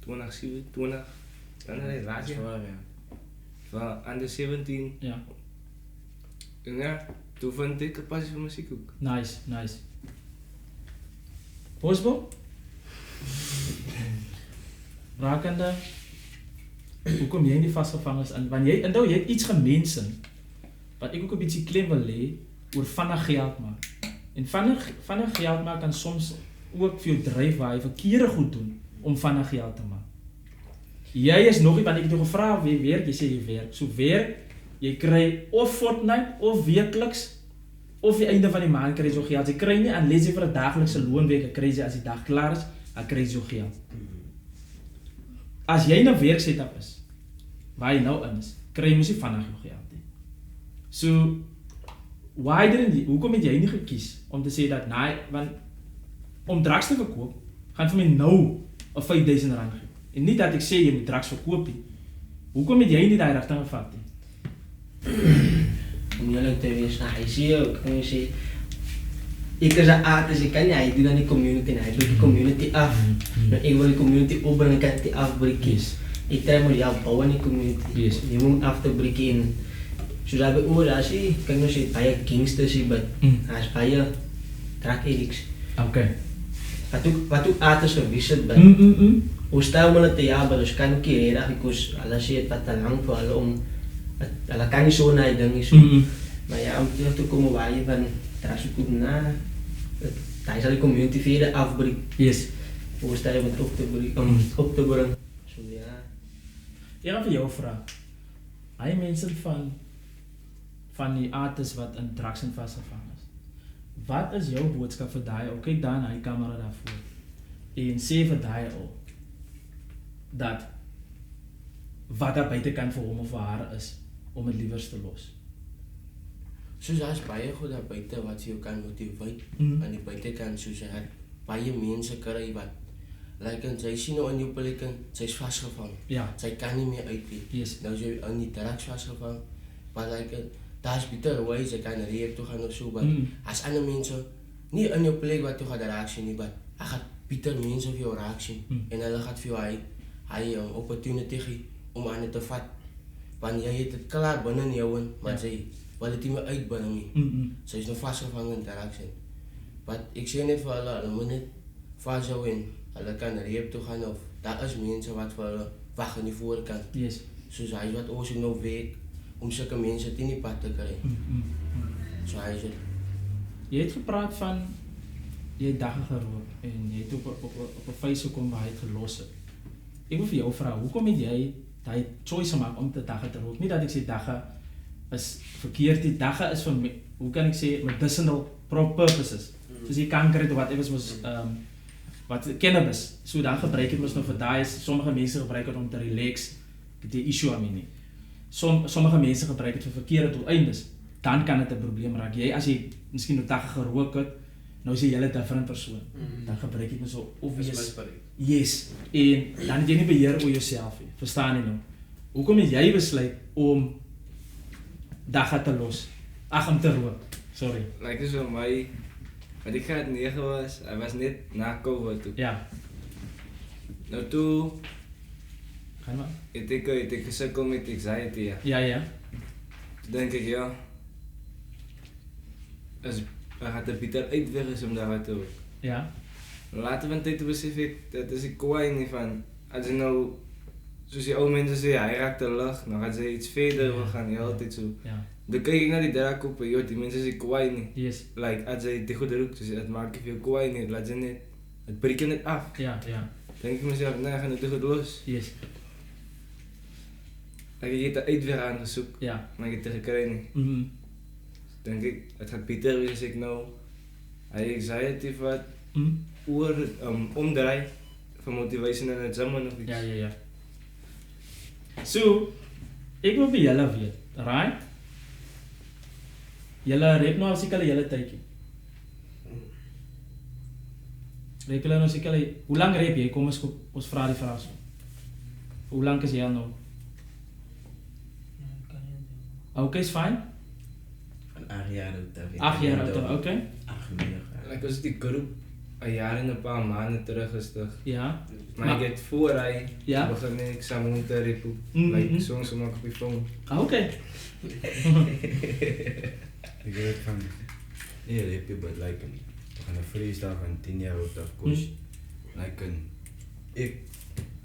20. Dan het laat jy. Van under 17. Ja. En ja, toen vond ik 'n passie vir musiek ook. Nice. Bosbo? Rakende, hoekom jy nie vasgevang is in, want jy het iets gemensen, wat ek ook 'n bietjie klem wil lê, oor vinnig geld maak. En vinnig geld maak kan soms ook vir jou dryf waar jy verkeerde goed doen, om vinnig geld te maak. Jy is nog nie, want ek het jou gevra of jy werk, jy sê jy werk. So werk, jy kry of Fortnite, of wekeliks, of die einde van die maand kry jy so geld. Jy kry nie, unless jy vir 'n daglikse loonweek kry jy as die dag klaar is, dan kry jy so geld. As jy in 'n werksetup is, waar jy nou in is, kry jy mos nie vinnig jou geld nie. So, hoekom het jy nie gekies om te sê dat, nee, want om drugs te verkoop, gaan vir my nou 'n R5,000 gee. En nie dat ek sê jy moet drugs verkoop nie. Hoekom het jy nie daai rigting gevat nie? Om eerlijk te wees, hy sê ook, kan jy sê, ek is 'n artist, ek kan nie, hy doen aan die community, hy breek die community af. Nou, ek wil die community opbring, ek kan dit afbreek. Ek try maar jou bou aan die community. Jy moet af te breek in. Soos hy by oor, as jy, kan jy sê, baie gangsters hier, but hy is baie drug addicts. Okay. Wat ook artists gewis het, but ons stel om hulle te maar ons kan ook nie redig, because hulle sê het wat te lang vir hulle om, hulle kan nie so na die ding nie so. Maar ja, om terug te kom waar jy van drugs verkoop na, hy sal die community verder afbreek. Yes. Ons stel om het op te bring. So ja. Ek gaan vir jou vra, hy mense van die artists wat in drugs en vasgevang is. Wat is jou boodskap vir daai, kyk daar na die kamera daarvoor, en sê vir daai dat wat daar buitekant vir hom of vir haar is, om het liewers te los? Soos daar is baie goed daar buite wat jy kan motiveer, aan die buitekant, soos jy het baie mense kry wat, like, en sy sien nou in jou plek, sy is vasgevang, sy kan nie meer uit nie, nou is jy in die drugs vasgevang, maar like, daar is bitter ways, jy kan reep toe gaan of so, maar as ander mense, nie in jou plek wat jy gaat raak sien nie, maar hy gaat bitter mense vir jou raak sien, en hulle gaat vir jou hy opportunity gee, om aan het te vat, want jy het het klaar binnen jou in, maar sy wil het nie meer uitbring nie, sy is nou vastgevangen in drugs in, maar ek sê net vir hulle moet net vasthou en hulle kan reep toe gaan, of daar is mense wat vir hulle wacht in die voorkant, soos hy wat ons nou weet, om sulke mense teen die pad te kry. So hy is het. Jy het gepraat van, jy het dagga gerook, en jy het op 'n fase gekom waar hy het gelos het. Ek wil vir jou vra, hoekom het jy die choice gemaak om te dagga te rook? Nie dat ek sê dagga is verkeerd, die dagga is vir, hoe kan ek sê, medicinal purposes. Soos die kanker het, wat ek was, wat cannabis, so dan gebruik het ons nou vir daai, sommige mense gebruik het om te relax, die issue aan my nie. Sommige mense gebruik het vir verkeerde doeleindes, dan kan dit 'n probleem raak. Jy, as jy miskien nou dagga gerook het, nou is jy 'n hele different persoon. Dan gebruik jy so obvious. Yes. En dan het jy nie beheer oor jouself nie. Verstaan jy nou? Hoekom het jy besluit om dagga te los? Ag, om te rook. Sorry. Like so my, wat ik graad 9 was, hij was net na COVID toe. Ja. Nou toe, Gaan maar. het ik gesukkel met anxiety, ja. Ja. Toen denk ik, ja, als we gaan de Pieter uitweg is om daar te doen. Ja. Later van tijd besef ik, dat is ik kwaai niet van, als je nou, zoals die oude mensen zeggen, hij raakt de lucht, dan gaat ze iets verder, we gaan niet altijd zo. Ja. Dan kijk ik naar die draakkoppen, joh, die mensen zijn kwaai niet. Yes. Like, als zij te goed roept, dus het maakt je veel kwaai niet, laat ze niet, het breekt je niet af. Ja. Dan denk ik mezelf, nee, ga het te goed los. Yes. Like, je hebt de uitweg aangezocht, Ja. maar je hebt het gekregen niet. Mhm. Denk ik, het gaat Pieter weer, zeg ik nou, hij anxiety wat Mhm. omdraai van motivation en het samen of iets. Ja. So, ek wil by julle weet, right? Julle rap nou al seker al julle tydjie. Rap julle nou seker al, hoe lang rap jy? Kom ons vra die vraag so. Hoe lang is jy al nou? Okay, is fine. Van 8 jaar oud. 8 jaar oud, okay. 8 jaar. Like, was die groep een jaar en een paar maanden terug is toch? Ja. Maar ik heb voor hij Ja. begon ik samen te rippen. Mhm. Like, songs om op je phone. Okay. Ik weet van, niet rapje, but like van een freestyle van 10 jaar oud of course. Like ik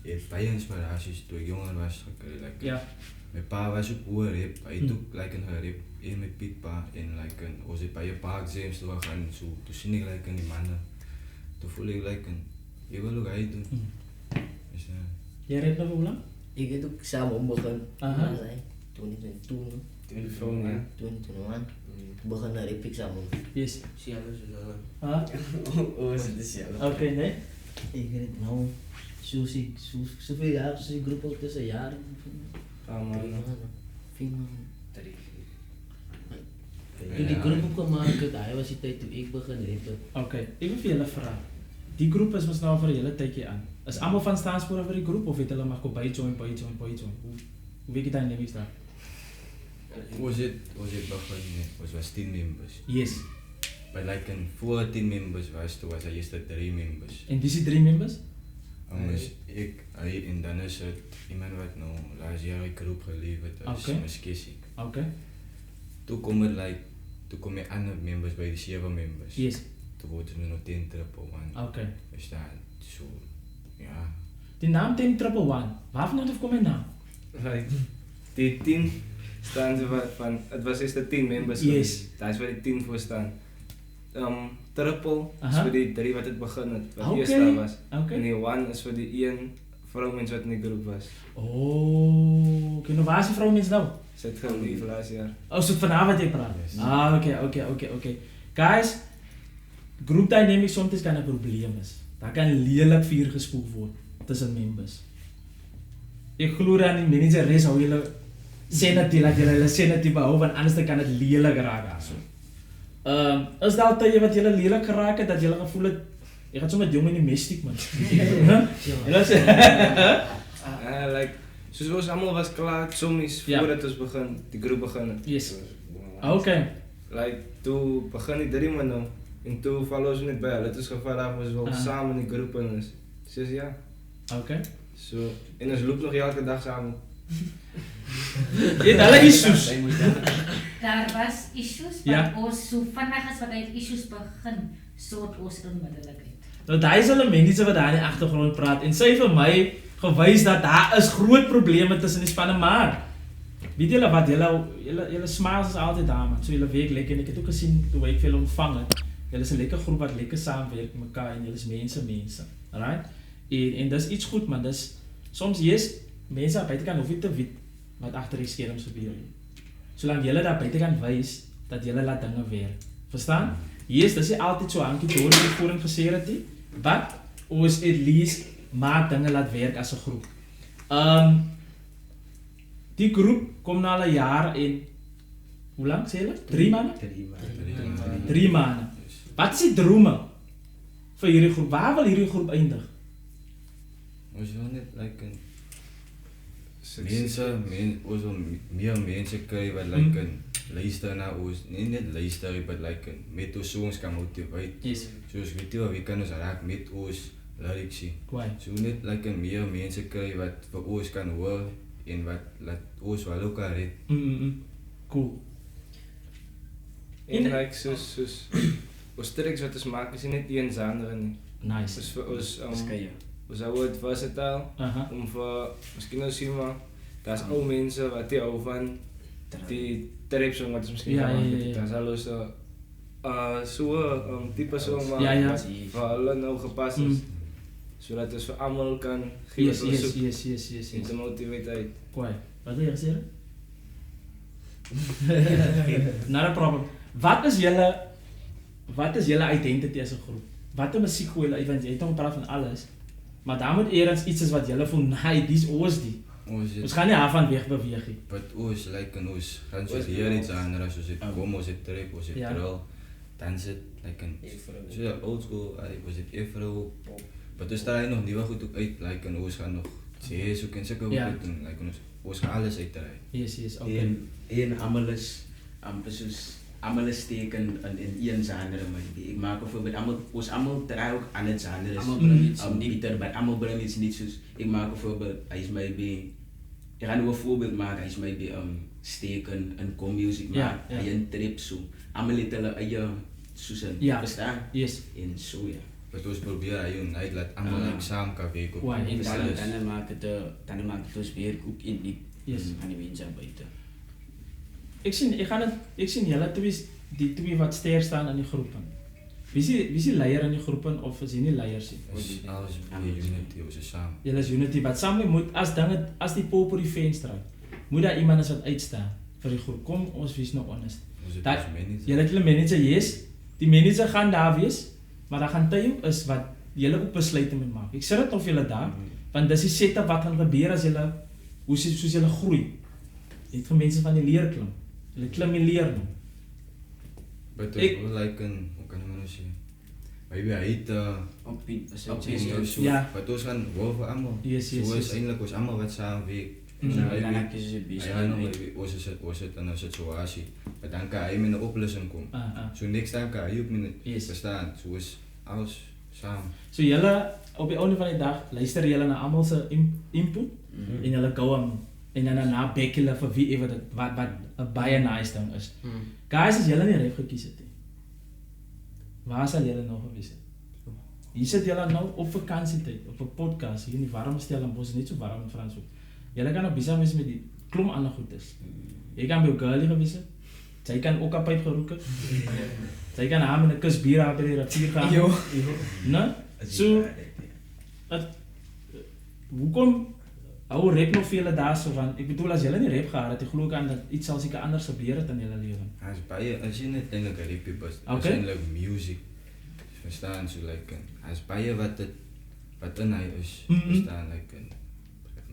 heb bij inspiraties toen ik jonger was gekregen. Like, Ja. mijn pa was ook hoe rap, hij doet like een rap, in met Piet pa en like een, als ik bij je pa exams door gaan zo, toen zie ik like die mannen, toen voel ik like een, je wil ook hij doen. Dus Jy rap nou hoe lang? Ik heb ook samen ombegonnen. Aha. 2022, Telefoon, ja. 2021. Toen begon naar rap ik samen. Yes. Hetzelfde is wel. Ah, Oh, is het hetzelfde? okay, nee. Ik weet het nou, zoveel jaar, zoals die groep ook tussen jaren. Ah, man. 4 maanden. Toen die groep opgemaakt het, hij was die tijd toen ik begon rappen. Okay, ek wil vir julle vra. Die groep is mos nou vir 'n hele tydjie aan. Is almal van staanspore vir die groep of het hulle maar kom by join? Hoe weet jy dan nie staan? was het begon, was 10 members. Yes. But like in voor 10 members was er eerst 3 members. En wie is die 3 members? Dus ik, hij en dan is het iemand wat nou laatst jaar ik groep geleverd is, Oké. Miskissik. Okay. Toen kom je andere members bij de 7 members. Yes. Toen wordt het nog 10 triple one. Okay. Dus daar, zo, ja. Die naam Team Triple One. Waarvan kom je naam? Like, die 10 staan ze van, het was eerst de 10 members. Yes. geweest. Daar is waar die 10 voor staan. Triple is Aha. voor die 3 wat het begon het, wat Oké. eerst daar was. Okay. En die 1 is voor die 1 vrouwmens wat in die groep was. Oh, okay. Nou waar is die vrou mens nou? Ze het geliefd laatst jaar. Oh, so vanavond jy praat. Yes. Ah, okay. Guys, group dynamics soms kan 'n probleem is. Daar kan lelik vuur gespoel word tussen members. Ek glo dan die manager hou julle senatiewe dat julle senatiewe behou want anders dan kan dit lelik raak daarso. Is daar tye wat julle lelik geraak het dat julle gevoel het jy gaan sommer jong in die messtiek man. Julle sê Like, soos ons allemaal was klaar, soms Ja. voordat ons begin, die groep begin het. Yes. Okay. Like, toen begin die 3 man nou. En toen vallen ons niet bij hulle. Het is geval af, ons wel Ah. samen in die groep en ze zei ja. Okay. So, en ons loop nog elke dag samen. Jy het hulle issues. Daar was issues, Ja. maar ons so vinnig as wat uit issues begin, sort ons onmiddellik uit. Nou daai is hulle mense wat daar in die agtergrond praat en sy vir my gewys dat daar is groot probleme tussen die spanne maar weet julle wat julle smiles is altyd daar man. So julle werk lekker en ek het ook gesien toe ek veel ontvang het. Julle is 'n lekker groep wat lekker saamwerk met mekaar en julle is mense. Alright? En dis iets goed man. Dis soms jy's mense buitekant hoef nie te weet wat agter die skerms gebeur nie. Solank julle daar buitekant wys dat julle laat dinge werk. Verstaan? Yes, dis nie altyd so hankie door die voorheen gesê het nie. But ons at least maak dinge laat werk as 'n groep. Die groep kom na al 'n jaar en hoe lank sê hulle? 3 maande? 3 maande. Wat is die drome vir hierdie groep? Waar wil hierdie groep eindig? Ons wil net like ons wil meer mense kry wat like luister na ons, nie net luister, but like met ons songs kan motivate. Yes. Soos weet jy wat, wie kan ons raak met ons lyricsie. Kwai. So net like meer mense kry wat vir ons kan hoor en wat laat ons wel ook kan red. Cool. En like soos ons tracks wat ons maak is nie net een genre nie. Nice. Dis vir ons Skeye. ons hou het versatile om vir miskien nou sien maar daar's ou mense wat jy hou van die trap song wat ons miskien dan sal ons so tipe song maar wat vir hulle nou gepas is. Sodat ons vir almal kan gee Yes. en te motivate. Kwai. Wat wil jy gesê? Not a problem. Wat is julle identity as 'n groep? Watter musiek gooi julle? Want jy het nou gepraat van alles. Maar daar moet eers iets is wat julle voel, nee, dis ons die. Ons gaan nie daarvan weg beweeg nie. Wat ons like en ons gaan soos hier iets anders soos dit kom ons het trap, ons het drill, dan sit like in so old school, ons het Afro pop. Maar dus daar nog nuwe goed ook uit, like en ons gaan nog jazz ook en sulke goed doen, like ons gaan alles uitdraai. Yes, okay. En almal is amper soos almal is steken in een genre maybe. Ek maak byvoorbeeld ons almal draai ook ander genres. Almal bring iets uniek, maar almal bring iets niet soos ek maak byvoorbeeld hy is maybe ek gaan nou 'n voorbeeld maak, hy is maybe steken in kom music maar hy in trip so. Almal het hulle eie soos in verstaan? Yes. En so ja. Wat ons probeer hy unite laat almal like saam kan werk op. En dan maak het ons weer ook uniek aan die mense buite. Ek sien julle die twee wat ster staan in die groepe. Wie is die leier in die groepe of is jy nie leiers nie? Alles unity, ons is saam. Julle is unity, but saam moet as die pop op die venster moet daar iemand is wat uitstaan vir die groep. Kom ons wees nou honest. Julle het julle manager, yes, die manager gaan daar wees, maar daar gaan tye is wat julle ook besluite moet maak. Ek sê dit of julle daar, want dis die setup wat gaan gebeur as julle soos julle groei. Jy het vir mense van die leer klim. Hulle klim die leer nou. But like hoe kan jy nou sê? Maybe hy het wat ons gaan hoor vir almal. So is eintlik ons almal wat saam werk. Ons het in 'n situasie, maar dan kan hy met 'n oplossing kom. So next time kan hy ook met verstaan, so is alles saam. So julle op die einde van die dag luister julle na almal se input en julle gou aan en dan daarna back julle vir wie ewe dit wat 'n baie nice ding is. Guys, as julle nie reg gekies het nie, waar sal julle nou gewees het? Hier sit julle nou op vakansietyd, op 'n podcast hier in die warm Stellenbosch, net so warm in Franshoek. Julle kan op besig wees met die klomp ander goedes. Jy kan by 'n girlie gewees het. Sy kan ook 'n pyp gerook het. Sy kan haar met 'n kus bier op die rivier gaan. Nee? So hoekom hou rap nog veel daarso van? Ek bedoel as julle nie rap gehad het, ek glo kan dat iets sal seker anders gebeur het in julle lewe. As jy net eintlik 'n rapie bus, as jy like music verstaan so like as baie wat in hy is, verstaan like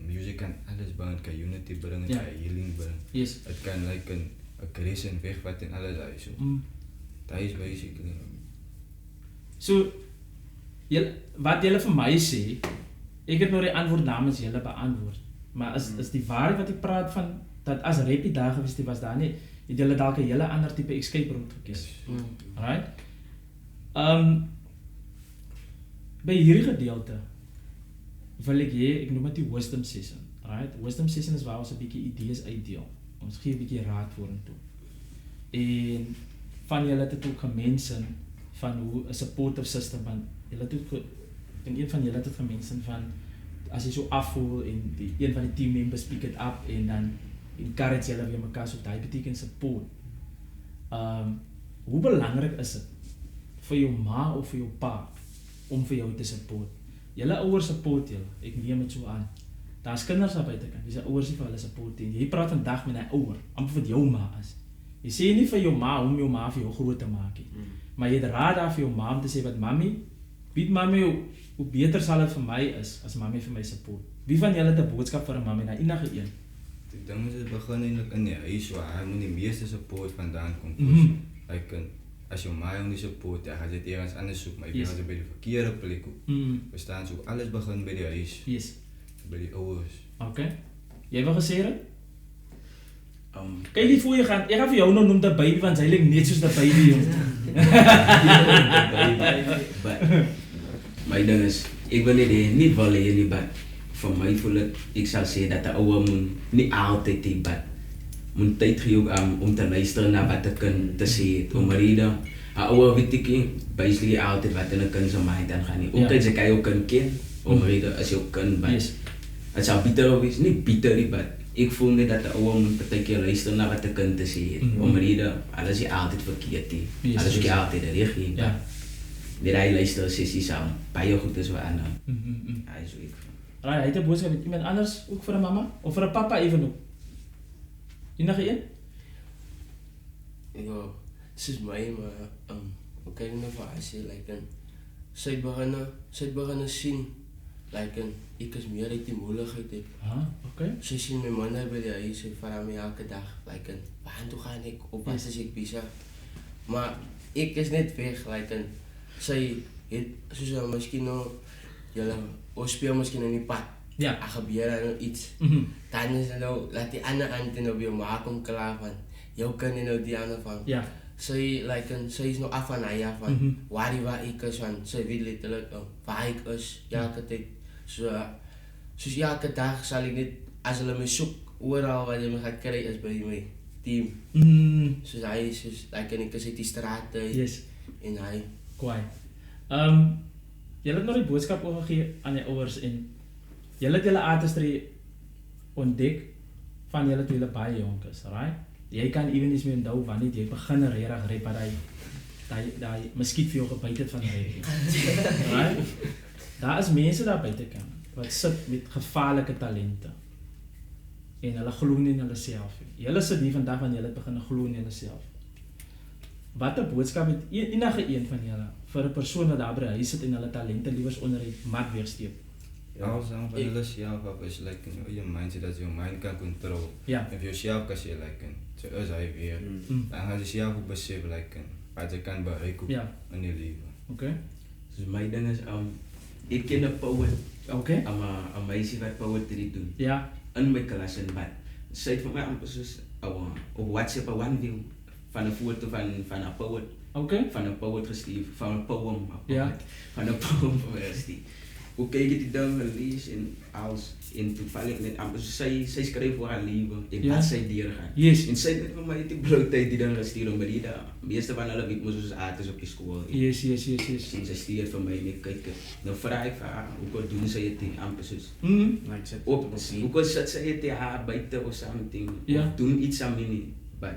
music kan alles bring, kan unity bring, kan healing bring. Yes. Dit kan like 'n aggression wegvat en alles daai so. That is basically. So wat julle vir my sê, ek het nou die antwoord namens julle beantwoord. Maar is die waarheid wat ek praat van dat as rapie daar gewees het was daar nie, het julle dalk 'n hele ander tipe escape route gekies. Alright? By hierdie gedeelte wil ek noem dit die wisdom session. Alright? Wisdom session is waar ons 'n bietjie idees uitdeel. Ons gee 'n bietjie raad vorentoe. En van julle het dit ook gemention van hoe 'n supportive system van julle het ook en een van julle het dit gemention van as jy so afvoel en een van die team members pick it up en dan encourage julle weer mekaar, so daai beteken support. Hoe belangrik is dit vir jou ma of vir jou pa om vir jou te support? Julle ouers support julle, ek neem dit so aan. Daar's kinders daar buite kan, dis ouers nie vir hulle support nie. Jy praat vandag met 'n ouer, amper vir jou ma is. Jy sê nie vir jou ma hoe om jou ma vir jou groot te maak nie. Maar jy het raad daar vir jou ma om te sê wat mami, weet mami hoe beter sal dit vir my is as mami vir my support. Wie van julle het 'n boodskap vir 'n mami, na enige een? Ek dink dit begin eintlik in die huis waar hy moet die meeste support vandaan kom. Like as jou ma jou nie support, dan gaan dit eers anders soek, maar jy gaan dit by die verkeerde plek op. Verstaan, so alles begin by die huis. Yes. By die ouers. Okay. Jy wou gesê het? Kyk die voor jy gaan, ek gaan vir jou nou noem dat baby, want sy lyk net soos dat baby, jong. My ding is, ek wil nie wil hê nie, but vir my voel ek sal sê dat 'n ouer moet nie altyd hê, but moet tyd gee om te luister na wat 'n kind te sê het. Om rede, 'n ouer weet ek nie, basically altyd wat in 'n kind se mind aangaan nie. Ook as ek jou kind ken, om rede as jou kind, but as sal bitter wees, nie bitter nie, but ek voel net dat 'n ouer moet partykeer luister na wat 'n kind te sê het. Om rede, alles is altyd verkeerd nie. Alles is altyd reg nie. Net hy luister sessies aan, baie goed is wat aan. Hy is so ek. Alright, hy het 'n boodskap met iemand anders, ook vir 'n mamma of vir 'n pappa even ook. Enige een? Ja, dis my maar kyk nou vir as jy like sy begin sien like ek is meer uit die moeilikheid het. Okay. Sy sien my man by die huis, sy vra my elke dag like waar toe gaan ek op wat is ek besig? Maar ek is net weg like sy het soos miskien nou julle ons speel miskien in die pad. Ja. Gebeur nou iets. Dan is nou laat die ander ander nou weer maak om klaar van jou kan nou die ander van. Ja. Sy sy is nou af van hy af van waar ek is van sy weet letterlik waar ek is elke tyd. Soos elke dag sal ek net as hulle my soek oral waar jy my gaan kry is by my team. Soos hy soos ek is uit die straat en hy kwaai. Julle het nog die boodskap oorgegee aan die ouers en julle het julle artistry ontdek van julle toe julle baie jonk is, right? Jy kan even nie meer onthou wanneer jy begin regtig rap daai muskiet vir jou gebyt het van rap. Right? Daar is mense daar buitekant wat sit met gevaarlike talente. En hulle glo nie in hulle self nie. Julle sit hier vandag en julle begin glo in julle self. Wat 'n boodskap het enige een van julle vir 'n persoon wat daar by huis sit en hulle talente liewers onder die mat weersteek? Alles aan van hulle self af is like in jou mindset dat jou mind kan control. Ja. If yourself kan sê like so is hy weer. Dan gaan jy self ook besef like wat jy kan bereik in die lewe. Okay. So my ding is ek ken 'n poet. Okay. 'n meisie wat poetry doen. Ja. In my klas en wat sy het vir my amper soos op WhatsApp 'n one view van 'n foto van 'n poet. Okay. Van 'n poet gestuur, van 'n poem. Ja. Van 'n poem gestuur. Hoe kyk jy die ding gelees en als en toevallig net amper sy skryf oor haar lewe en wat sy deurgaan. Yes. En sy het vir my die blootheid die ding gestuur om by die meeste van hulle weet mos soos artes op die skool. Yes. En sy stuur vir my net kyk. Nou vra ek vir haar, hoe doen sy dit amper soos? Like sit op hoe sit sy dit haar buite of something? Of doen iets aan my nie. But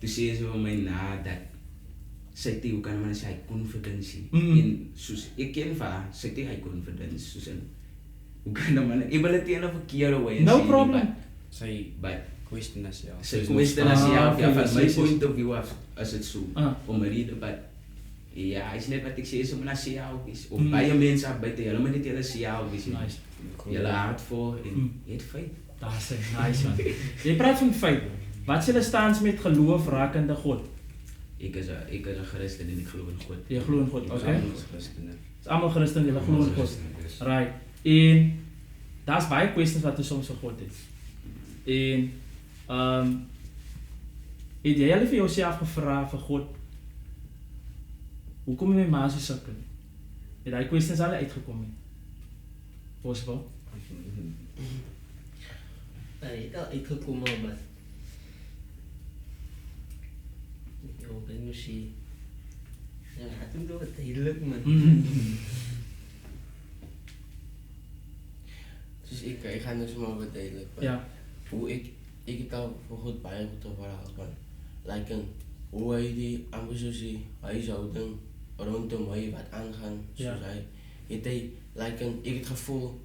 toe sê sy vir my dat sy het hoe kan man sê hy confidence en soos ek ken vir haar, sy het hy confidence soos in hoe kan man ek wil dit in 'n verkeerde way no problem. Sy but question as ja. Sy question as ja, van my point of view af as dit so om rede but ja, is net wat ek sê is om na self is of baie mense buite hulle moet net hulle self is. Nice. Julle hart voor en het feit. Daar's 'n nice man. Jy praat van feit. Wat is julle stans met geloof rakende God? Ek is 'n Christen en ek glo in God. Jy glo in God, okay? Christene. Dis almal Christen, julle glo in God. Right. En daar's baie kwessies wat ons soms vir God het. En het jy al vir jouself gevra vir God hoekom my ma so sukkel? Het daai kwessies al uitgekom het? Possible? Hy het al uitgekom maar ben misschien. Ja, het doet toch duidelijk, man. Dus ik ga dus maar wat duidelijk. Ja. Hoe ik het al voor goed bij goed verhaal van. Like hoe hij die ambitie huishouden rondom mij wat aangaan. Zoals hij ik het gevoel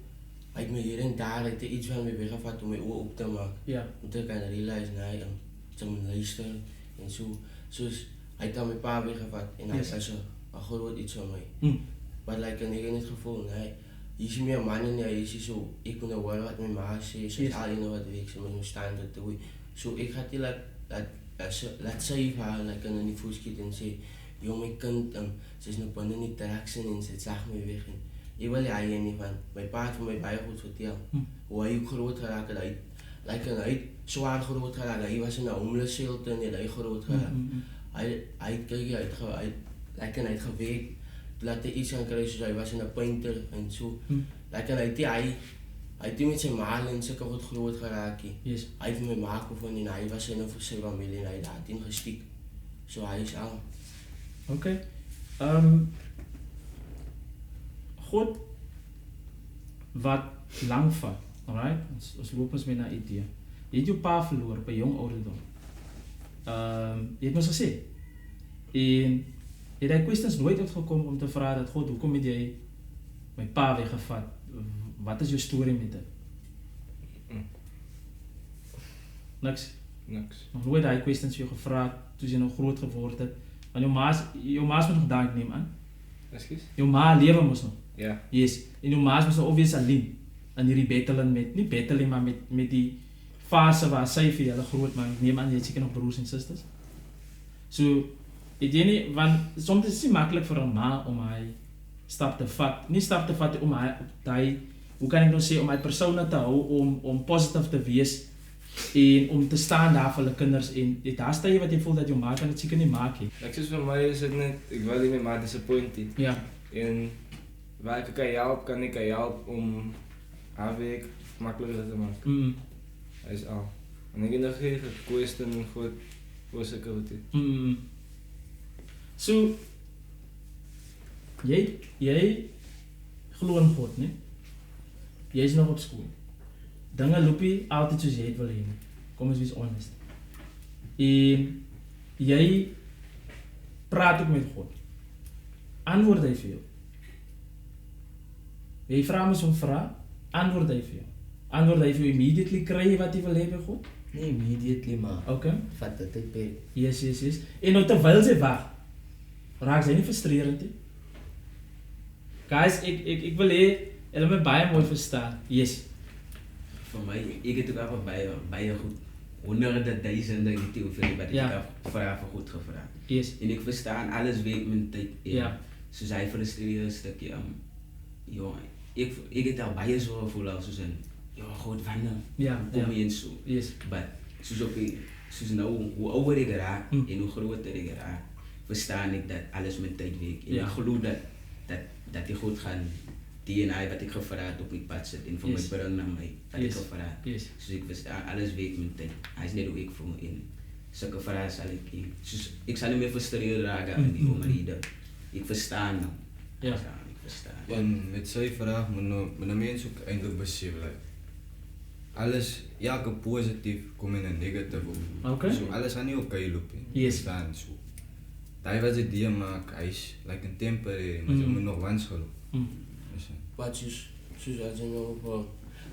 hij me hier en daar heeft iets van me weggevat om mijn oor op te maken. Ja. Om te kunnen realize naar hij te luisteren en zo. Soos hy het aan my pa weggevat en hy sê so, groot iets van my. Maar like ek het net gevoel, nee, hier is meer man en hy is so, ek kon nou hoor wat my ma sê, sy is al in wat ek sê, my staan dat toe. So ek gaan die laat sy vir haar like in die voetskiet en sê, jong my kind, sy is nou binne in die traction en sy sag my weg en ek wil hy nie van, my pa het vir my baie goed vertel, hoe hy ook groot geraak het, like en hy het so hard groot geraak, hy was in 'n homeless shelter en hy groot geraak. Hy het gewerk, laat hy iets gaan kry, soos hy was in 'n painter en so. Like en hy het met sy ma en sulke goed groot geraak. Yes. Hy het my ma gevoel en hy was in 'n sy familie en hy het daarin gestiek. So hy is al. Okay. God wat lang vat, alright? Ons loop ons mee na idee. Jy het jou pa verloor op 'n jong ouderdom. Jy het mos gesê. En het hy kwesties nooit uitgekom om te vra dat God, hoekom het jy my pa weggevat? Wat is jou storie met dit? Niks. Nog nooit hy kwesties jou gevra toe jy nog groot geword het. Want jou ma's moet nog daar neem aan. Ekskuus? Jou ma lewe mos nog. Ja. Yes. En jou ma's mos nog obvious alleen. In hierdie battling nie battling maar met die fase waar sy vir julle groot maak. Neem aan jy het seker nog broers en susters. So het jy nie, want soms is dit nie maklik vir 'n ma om hy stap te vat. Nie stap te vat om hy hoe kan ek nou sê om hy persone te hou om positief te wees en om te staan daar vir hulle kinders en dit daar's tye wat jy voel dat jou ma kan dit seker nie maak nie. Ek sê vir my is dit net ek wil nie my ma disappoint nie. Ja. En waar ek kan help, kan ek help om haar week makliker te maak. Hy is al. En ek het nog geen question en goed oor sulke goed. So jy glo in God, né? Jy is nog op skool. Dinge loop nie altyd soos jy het wil hê nie. Kom ons wees honest. En jy praat ook met God. Antwoord hy vir jou. Jy vra mos om vra, antwoord hy vir jou. Antwoord hy vir jou immediately kry wat jy wil hê by God? Nee, immediately maar. Okay. Vat dit tydperk. Yes. En nou terwyl sy wag, raak sy nie frustrerend nie. Guys, ek wil hê hulle moet baie mooi verstaan. Yes. Vir my, ek het ook al baie goed, honderde duisende, ek weet nie hoeveel wat ek vra vir goed gevra. Yes. En ek verstaan alles weet met tyd. Ja. Soos hy frustreer 'n stukkie ek het al baie so gevoel al soos in God wanneer kom jy en so. Yes. But soos nou hoe ouer ek raak en hoe groter ek raak, verstaan ek dat alles met tyd werk. En ek glo dat die God gaan die en hy wat ek gevra het op my pad sit en vir my bring na my wat ek gevra het. Soos ek verstaan alles werk met tyd. Hy is net hoe ek voel en sulke vrae sal ek sal nie meer frustreer raak aan die omrede. Ek verstaan nou. Ja. Ek verstaan. En met sy vraag moet 'n mens ook eintlik besef alles elke positief kom in 'n negatief op. Okay. So alles gaan nie okay loop nie. Yes. Verstaan so. Daai wat dit maak, hy's like 'n temporary, maar jy moet nog wans glo. Wat soos as jy nou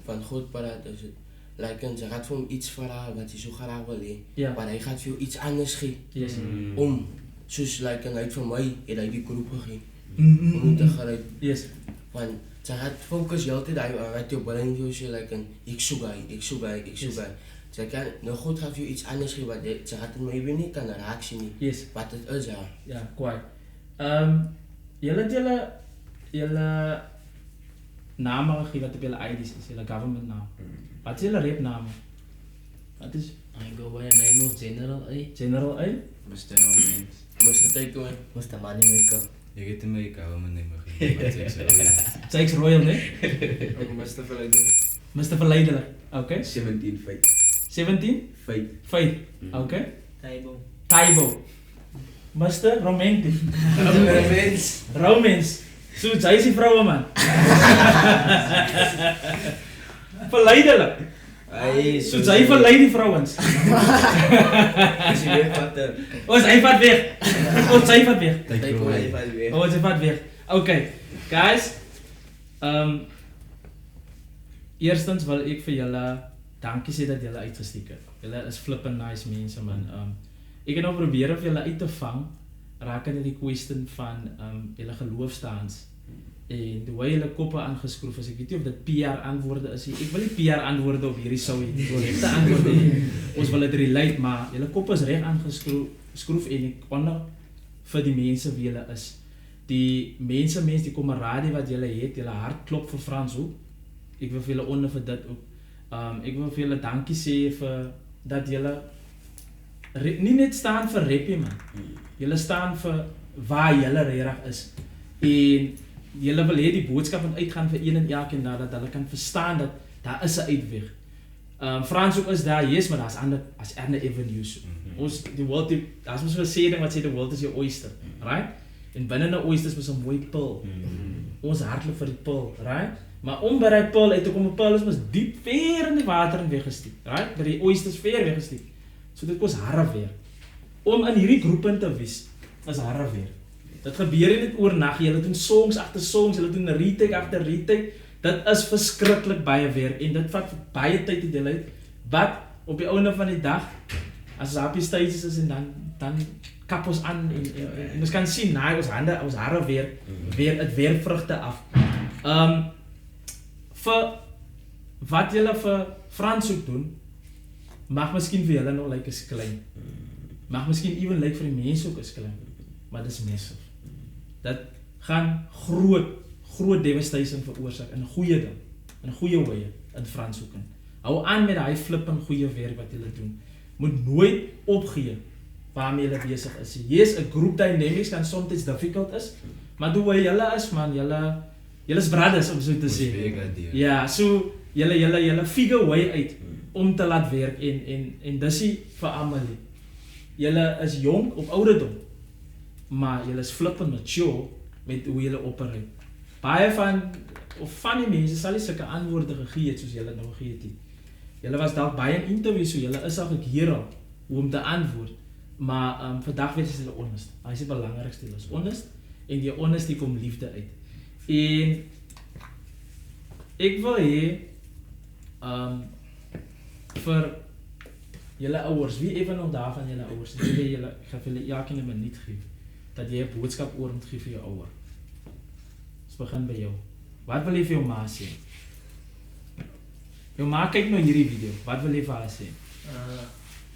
van God praat, is dit like en jy gaat vir hom iets vra wat jy so graag wil hê, maar hy gaat vir jou iets anders gee. Yes. Om soos like en hy het vir my het hy die groep gegee. Om te gryp. Yes. Want jy gaat fokus heeltyd hy wat jou brein vir jou sê like en ek soek hy. Jy kan nou God gaan vir jou iets anders gee wat jy gaat in my nie kan raak sien nie. Yes. Wat dit is ja. Ja, kwaai. Julle name gegee wat op julle ID's is, julle government naam. Wat is julle rap name? Wat is? I go by a name of General A. General A? Mr. Romans. Mr. Takeaway. Mr. Moneymaker. Jy het in my government name gegee. Syks Royal, né? Mr. Verleidelik. Mr. Verleidelik. Okay. 17 feit. 17? Feit. Okay. Taibo. Mr. Romantic. Romance. So, sy is die vroue man. Verleidelik. So, sy verleid die vrouwens. As jy weer vat hy vat weg. Sy vat weg. Sy vat weg. Okay. Guys. Eerstens wil ek vir julle dankie sê dat julle uitgesteek het. Julle is flippin nice mense man. Ek het nou probeer om julle uit te vang rakende die question van julle geloofstaans en die hoe julle koppe aangeskroef is. Ek weet nie of dit PR antwoorde is nie. Ek wil nie PR antwoorde op hierdie sou hê. Ek wil regte antwoorde hê. Ons wil dit relate, maar julle koppe is reg aangeskroef en ek onder vir die mense wie julle is. Die mense, die kameradie wat julle het, julle hart klop vir Frans ook. Ek wil vir julle onder vir dit ook. Ek wil vir julle dankie sê vir dat julle nie net staan vir rappie man. Julle staan vir waar julle regtig is. En julle wil hê die boodskap moet uitgaan vir een en elkeen daar dat hulle kan verstaan dat daar is 'n uitweg. Frans ook is daar, yes, maar daar's ander avenues. Ons die world, daar's mos 'n sê ding wat sê the world is your oyster, right? En binne 'n oyster is mos 'n mooi pil. Ons hardloop vir die pil, right? Maar om by die pil uit te kom, 'n pil is mos diep ver in die water en weggesteek, right? By die oysters ver weggesteek. So dit kos harde weer. Om in hierdie groep in te wees is harde weer. Dit gebeur nie net oornag, julle doen songs agter songs, julle doen retake agter retake. Dit is verskriklik baie werk en dit vat baie tyd te deel uit. Wat op die einde van die dag as happy stages is en dan kap ons aan en ons kan sien na ons hande, ons hare weer het weer vrugte af. Vir wat julle vir Frans ook doen, mag miskien vir julle nog lyk is klein. Mag miskien ewen lyk vir die mense ook is klein, maar dis massive. Dat gaan groot devastation veroorsaak in 'n goeie ding, in 'n goeie wy in Frans ook in. Hou aan met daai flipping goeie werk wat julle doen. Moet nooit opgee waarmee julle besig is. Yes, 'n group dynamics kan soms difficult is, maar hoe julle is man, julle is brothers om so te sê. Ja, so julle figure way uit om te laat werk en dis nie vir almal nie. Julle is jong op ouderdom, maar julle is flippend mature met hoe julle operate. Baie van die mense sal nie sulke antwoorde gegee het soos julle nou gegee het nie. Julle was dalk baie in interviews, so julle is al hier al hoe om te antwoord. Maar vandag weet julle honest. Hy is die belangrikste, julle is honest en die honesty kom liefde uit. En ek wil hê vir julle ouers, wie even nog daarvan julle ouers, ek gaan vir julle elkeen 'n minuut gee dat jy 'n boodskap oor moet gee vir jou ouer. Ons begin by jou. Wat wil jy vir jou ma sê? Jou ma kyk nou hierdie video. Wat wil jy vir haar sê?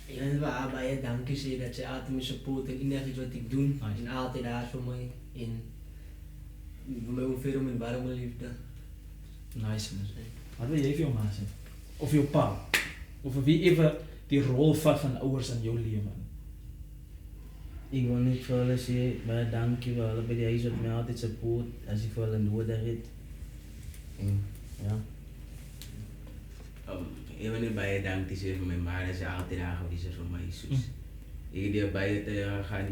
Ek wil haar baie dankie sê dat sy altyd my support en enige wat ek doen en altyd daar vir my en vir my ongeveer en warme liefde. Nice man. Wat wil jy vir jou ma sê? Of jou pa? Of wie ever die rol vat van ouers in jou lewe? Ek wil net vir hulle sê baie dankie vir hulle by die huis wat my altyd support as ek vir hulle nodig het. En ja. Ek wil net baie dankie sê vir my ma dat sy altyd daar gewees het vir my soos. Ek het hier baie te gaan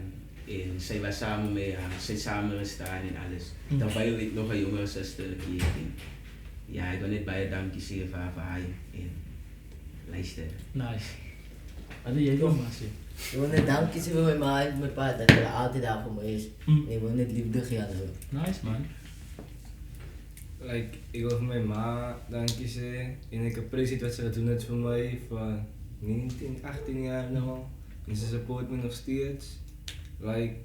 en sy was saam met my, sy saam gestaan en alles. Terwyl ek nog 'n jonger suster hier het. Ja, ek wil net baie dankie sê vir haar en luister. Nice. Wat wil jy vir ma sê? Ek wil net dankie sê vir my ma en my pa dat hulle altyd daar vir my is. Ek wil net liefde gee aan hulle. Nice man. Like, ek wil vir my ma dankie sê en ek appreciate wat sy gedoen het vir my van 19, 18 jaar nou al. En sy support my nog steeds. Like,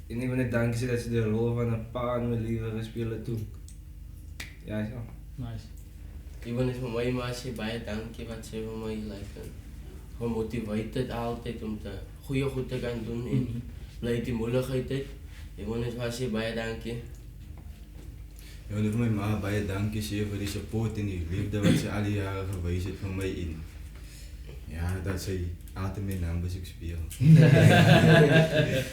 en ek wil net dankie sê dat sy die rol van 'n pa in my lewe gespeel het toe. Ja, so. Nice. Ek wil net vir my ma sê baie dankie wat sy vir my gemotiveerd altyd om te goeie goed te kan doen en bly die moeilikheid het. Ek wil net vir haar sê baie dankie. Ek wil vir my ma baie dankie sê vir die support en die liefde wat sy al die jare gewys het vir my en ja, dat sy altyd my naam besig speel.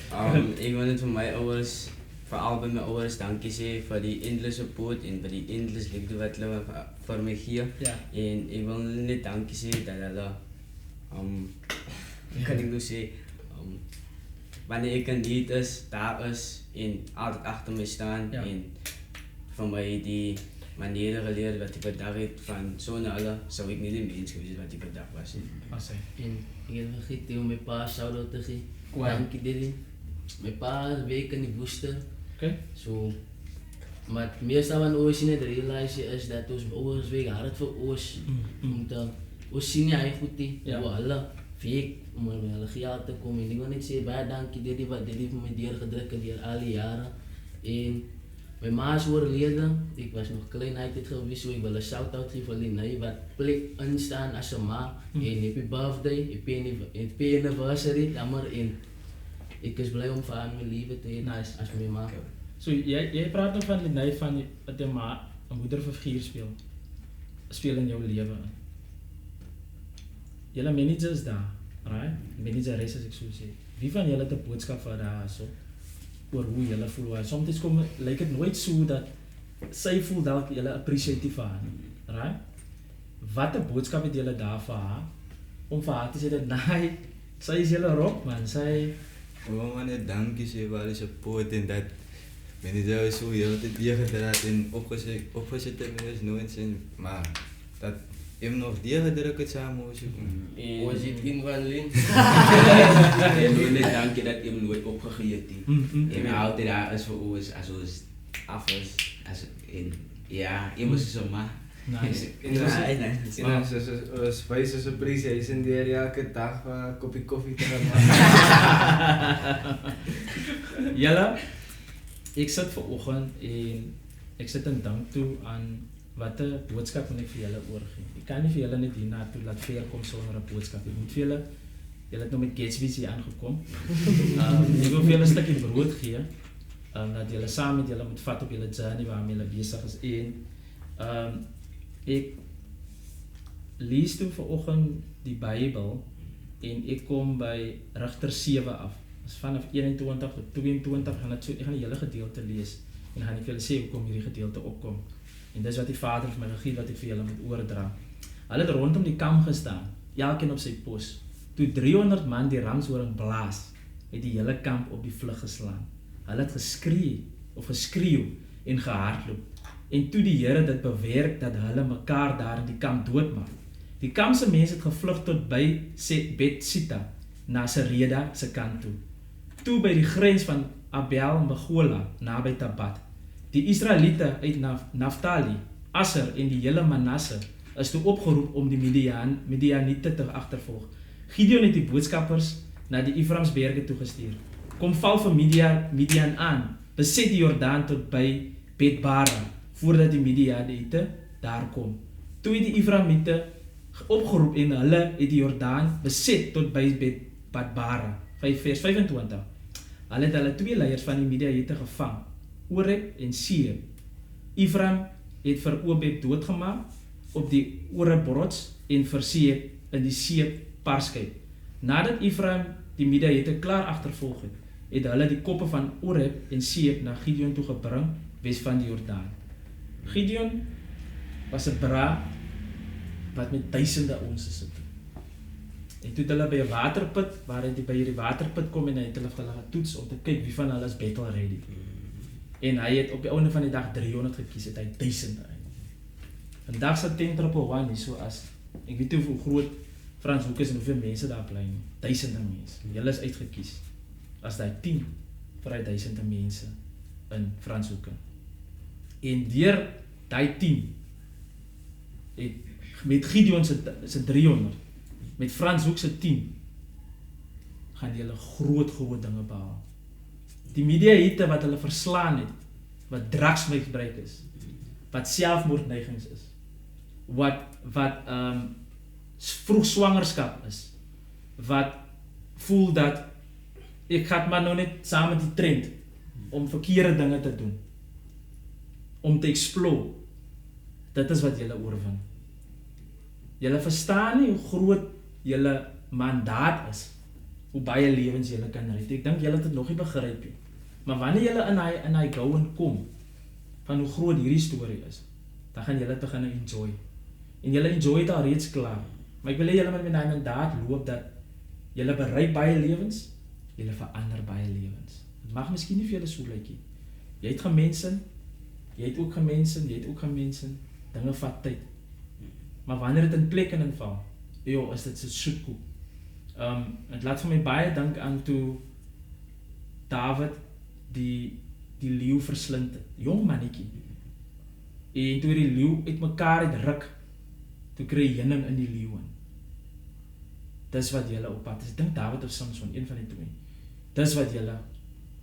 Ek wil net vir my ouers, veral by my ouers dankie sê vir die endless support en vir die endless liefde wat hulle vir my gee. Ja. En ek wil net dankie sê dat hulle kan ek nou sê wanneer ek in need is, daar is en altyd agter my staan en vir my die maniere geleer wat ek vandag het van sonder hulle sou ek nie die mens gewees wat ek vandag was nie. En ek het vergeet om my pa shout-out te gee. Dankie Diddy. My pa werk in die woeste. Okay. So, maar meeste van ons net realize is dat ons ouers werk hard vir ons. Ons sien nie hy goed nie. Hoe hulle werk om hulle geld te kom. En ek wil net sê baie dankie Diddy wat Diddy vir my deurgedruk het deur al die jare. En my ma is oorlede, ek was nog klein uit gewees, so ek wil 'n shout-out gee vir Lenay wat plek instaan as 'n ma en happy birthday, happy anniversary, jammer en ek is bly om vir haar my liefde te hê as my ma. So jy praat nou van Lenay van dat jy ma 'n moederfiguur speel in jou lewe. julle managers daar, right? Manageres as ek so sê. Wie van julle het 'n boodskap vir daar so oor hoe julle voel? Soms lyk dit nooit so dat sy voel dalk julle appreciative vir haar, right? Wat 'n boodskap het julle daar vir haar om vir haar te sê dat nee, sy is julle rock man, sy man, net dankie sê vir al die support en dat manager is so heel tyd deurgedraad en opgesit en is nooit sin, maar dat nog deurgedruk het saam ons was dit in van Lin? En net dankie dat jy nooit opgegee het nie. En altyd daar is vir ons as ons af is as en ja, jy moes so maar. nice. En as wys as 'n prisie, hy sien deur elke dag 'n koppie koffie te gaan. Julle, ek sit vanoggend en ek sit en dink toe aan watter boodskap moet ek vir julle oorgee. Ek kan nie vir julle net hierna toe laat veerkom sonder 'n boodskap. Ek moet vir julle het nou met Gatsby's hier aangekom. Ek wil vir julle 'n stukkie brood gee. Dat julle saam met julle moet vat op julle journey waarmee julle besig is en ek lees toe vanoggend die Bybel en ek kom by Rigter 7 af. Dis vanaf 21 tot 22 gaan ek gaan die hele gedeelte lees en gaan ek vir julle sê hoekom hierdie gedeelte opkom. En dis wat die Vader vir my gegee wat ek vir julle moet oordra. Hulle het rondom die kamp gestaan, elkeen op sy pos. Toe 300 man die rangshoring blaas, het die hele kamp op die vlug geslaan. Hulle het geskreeu en gehardloop. En toe die Here dit bewerk dat hulle mekaar daar in die kamp doodmaak. Die kamp se mense het gevlug tot by Betsita, na Sereda se kant toe. Toe by die grens van Abel Megola, naby Tabat. Die Israeliete uit Naftali, Asser en die hele Manasse is toe opgeroep om die Midianiete te agtervolg. Gideon het die boodskappers na die Efraimsberge toegestuur. Kom val vir Midian aan, beset die Jordaan tot by Betbara, voordat die Midianiete daar kom. Toe het die Efraimiete opgeroep en hulle het die Jordaan beset tot by Betbara, vers 25. Hulle het hulle twee leiers van die Midianiete gevang, Oreb en Seeb. Efraim het vir Obed doodgemaak op die Orebbrots en vir Seeb in die Seeb Parskyp. Nadat Efraim die Midianiete klaar agtervolg het hulle die koppe van Oreb en Seeb na Gideon toe gebring, wes van die Jordaan. Gideon was 'n bra wat met duisende onsse sit. En toe het hulle by 'n waterput, waar hy by hierdie waterput kom en hy het hulle getoets om te kyk wie van hulle is battle ready. En hy het op die einde van die dag 300 gekies, het hy duisende uit. Vandag se 10-1 hier so as, ek weet nie hoe groot Franshoek is en hoeveel mense daar bly nie, duisende mense. Julle is uitgekies as daai 10 vir hy duisende mense in Franshoek. En deur daai 10 het met Gideon se 300, met Franshoek se 10 gaan julle groot dinge behaal. Die Midianiete wat hulle verslaan het, wat drugsmisbruik is, wat selfmoordneigings is, wat vroeg swangerskap is, wat voel dat ek gaan maar nou net saam met die trend om verkeerde dinge te doen, om te explore. Dit is wat julle oorwin. Julle verstaan nie hoe groot julle mandaat is, hoe baie lewens julle kan red. Ek dink julle het dit nog nie begryp nie. Maar wanneer julle in hy gouen kom van hoe groot hierdie storie is, dan gaan julle begin enjoy. En julle enjoy dit al reeds klaar. Maar ek wil hê julle moet met daai mandaat loop dat julle bereik baie lewens, julle verander baie lewens. Dit mag miskien nie vir julle so lyk nie. Jy het gemensin, jy het ook gemensin, dinge vat tyd. Maar wanneer dit in plek en inval, is dit so soetkoek. Het laat vir my baie dink aan toe David die leeu verslind het, jong mannetjie. En toe die leeu uitmekaar het ruk, toe kry heuning in die leeu in. Dis wat julle op pad is. Ek dink David of Samson, een van die twee. Dis wat julle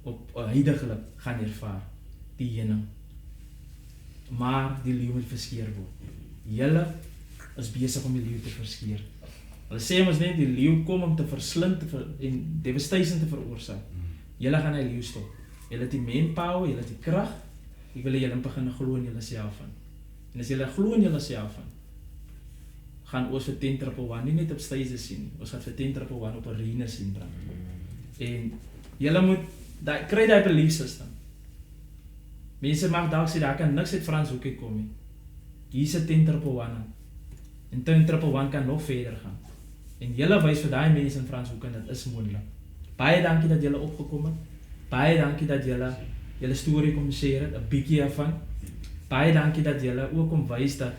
op huidiglik gaan ervaar, die heuning. Maar die leeu moet verskeer word. Julle is besig om die leeu te verskeer. Hulle sê ons net die leeu kom om te verslind en devastation te veroorsaak. Julle gaan hy leeu stop. Julle het die manpower, julle het die krag. Ek wil hê julle begin glo in julleself aan. En as julle glo in julleself aan, gaan ons vir 10.1 nie net op stage sien nie. Ons gaan vir 10.1 op arena sien bring. En julle moet kry daai belief system. Mense mag dalk sê daar kan niks uit Frans Hoekie kom nie. Hier's 'n 10.1 en 10.1 kan nog verder gaan. En julle wys vir daai mense in Frans Hoekie dit is moontlik. Baie dankie dat julle opgekom het. Baie dankie dat julle storie kom share het, 'n bietjie daarvan. Baie dankie dat julle ook kom wys dat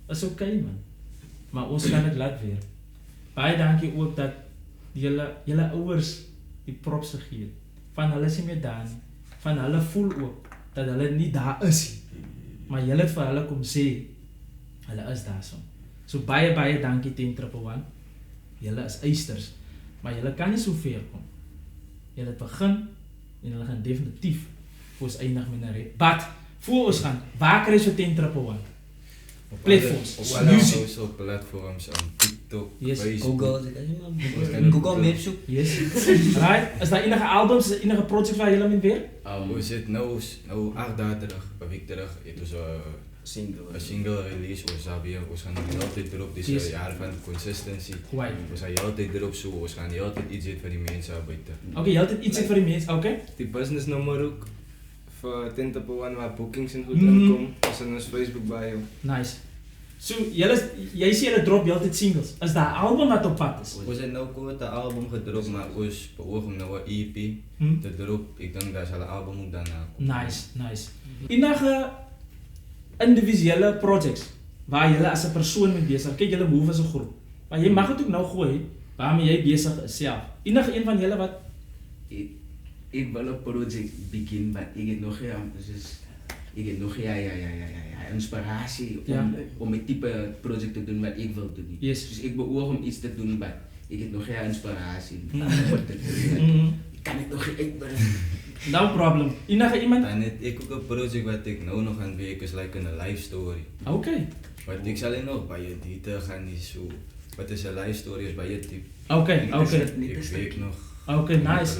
is okay man. Maar ons kan dit laat weer. Baie dankie ook dat julle ouers die props gegee het. Van hulle is nie meer daar nie. Van hulle voel ook dat hulle nie daar is nie. Maar julle het vir hulle kom sê hulle is daar so. So baie dankie 10.1. Julle is eisters, maar julle kan nie so ver kom. Julle het begin en hulle gaan definitief vir ons eindig met 'n rap. But voor ons gaan, waar kry jy 10.1? Platforms, social platforms, TikTok, Facebook. Google Maps ook. Yes. Right? Is daar enige albums, enige projects waar julle mee weer? Ons het nou 8 dae terug, 'n week terug, het ons 'n single release, ons gaan die hele tyd erop, dis 'n jaar van consistency. Ons gaan die hele tyd erop so, ons gaan die hele tyd iets het vir die mense buite. Okay, die hele tyd iets het vir die mense, okay? Die business nummer ook vir 10.1 waar bookings en goed inkom, is in ons Facebook bio. Nice. So, jy sê julle drop die hele tyd singles. Is daar 'n album wat op pad is? Ons het nou kort 'n album gedrop, maar ons beoog om nou 'n EP te drop. Ek dink daar sal 'n album ook daarna kom. Nice. Enige individuele projects waar julle as 'n persoon mee besig. Kyk, julle move as 'n groep. Maar jy mag dit ook nou gooi waarmee jy besig is self. Enige een van julle wat ek wil 'n project begin, maar ek het nog inspirasie om 'n tipe project te doen wat ek wil doen. Yes. Dus ek beoog om iets te doen, maar ek het nog geen inspirasie. Kan ek nog uitbring? No problem. Enige iemand? Dan het ek ook 'n project wat ek nou nog aan werk is like 'n life story. Okay. Wat ek sal nog baie detail gaan nie so. Wat is 'n life story is baie diep. Okay. Ek werk nog. Okay, nice.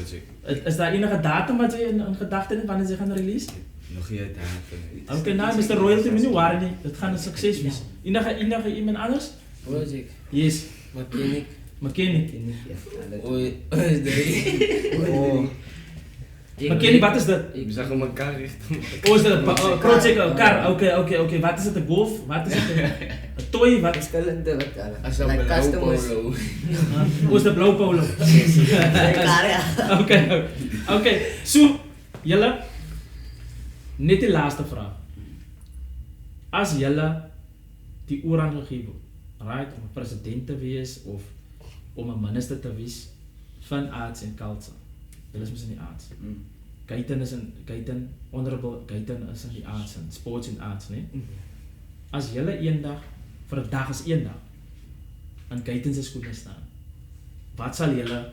Is daar enige datum wat jy in gedagte het wanneer jy gaan release? Nog geen datum. Okay, nice. Mr. Royalty moet nie worry nie. Dit gaan 'n sukses wees. Enige iemand anders? Project. Yes. Mechanic. Oei, is dit? Oh. Mechanic, wat is dit? Ik zag hem elkaar richting. Oh, is dit 'n project, 'n kar? Okay. Wat is dit? 'n Golf? Wat is dit? 'n toy? Wat? Verskillende wat As 'n blou polo. Is dit blou polo? Kar ja. Okay. So, julle net die laaste vraag. As julle die oorhand gegee word, right, om 'n president te wees of om 'n minister te wees van arts en culture. Julle is mos in die arts. Honorable Guyton is in die arts en sports en arts, né? As julle eendag vir 'n dag is eendag in Guyton se skoene staan, wat sal julle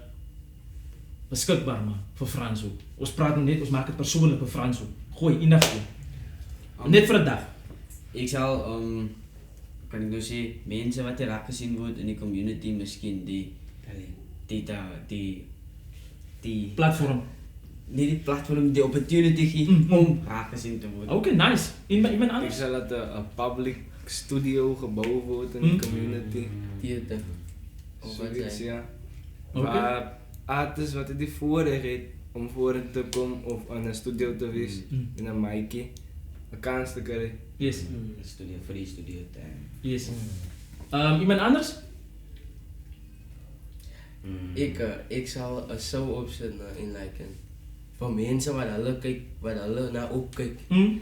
beskikbaar maak vir Frans Hoek? Ons praat net, ons maak dit persoonlik vir Frans Hoek. Gooi enige net vir 'n dag. Ek sal kan ek nou sê mense wat raak gesien word in die community, miskien die platform. Nie die platform, die opportunity gee om raak gesien te word. Okay, nice. Iemand anders? Ik zal dat een public studio gebouwd wordt in de community. Theater. Zoiets, ja. Waar artists wat die voorrecht heeft om voor te komen of aan een studio te wezen, in een micje, een kans te krijgen. Yes. Free studio time. Yes. Iemand anders? Ik zal een show opzetten in like voor mensen waar hulle kyk, waar hulle naar opkyk,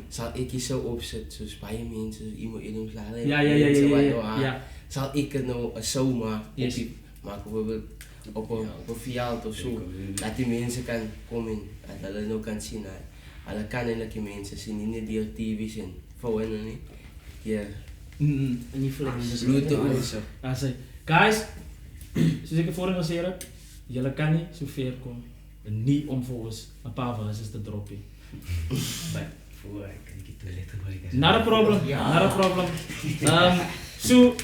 zal ik die show opzetten. Zoals baie mensen, iemand in ons laat. Ja. Zal ik er nou een show maken, bijvoorbeeld op een veld of zo, dat die mensen kan komen, dat hulle nou kan zien. Hulle kan eintlik die mensen zien, niet die TV zijn, voor hen niet. Ja. En die vlees. Guys, soos ek voorheen gesê het, julle kan nie so ver kom en nie om vir ons 'n paar verses te drop nie. Voor ek kan die toilet gebruik. Not a problem. So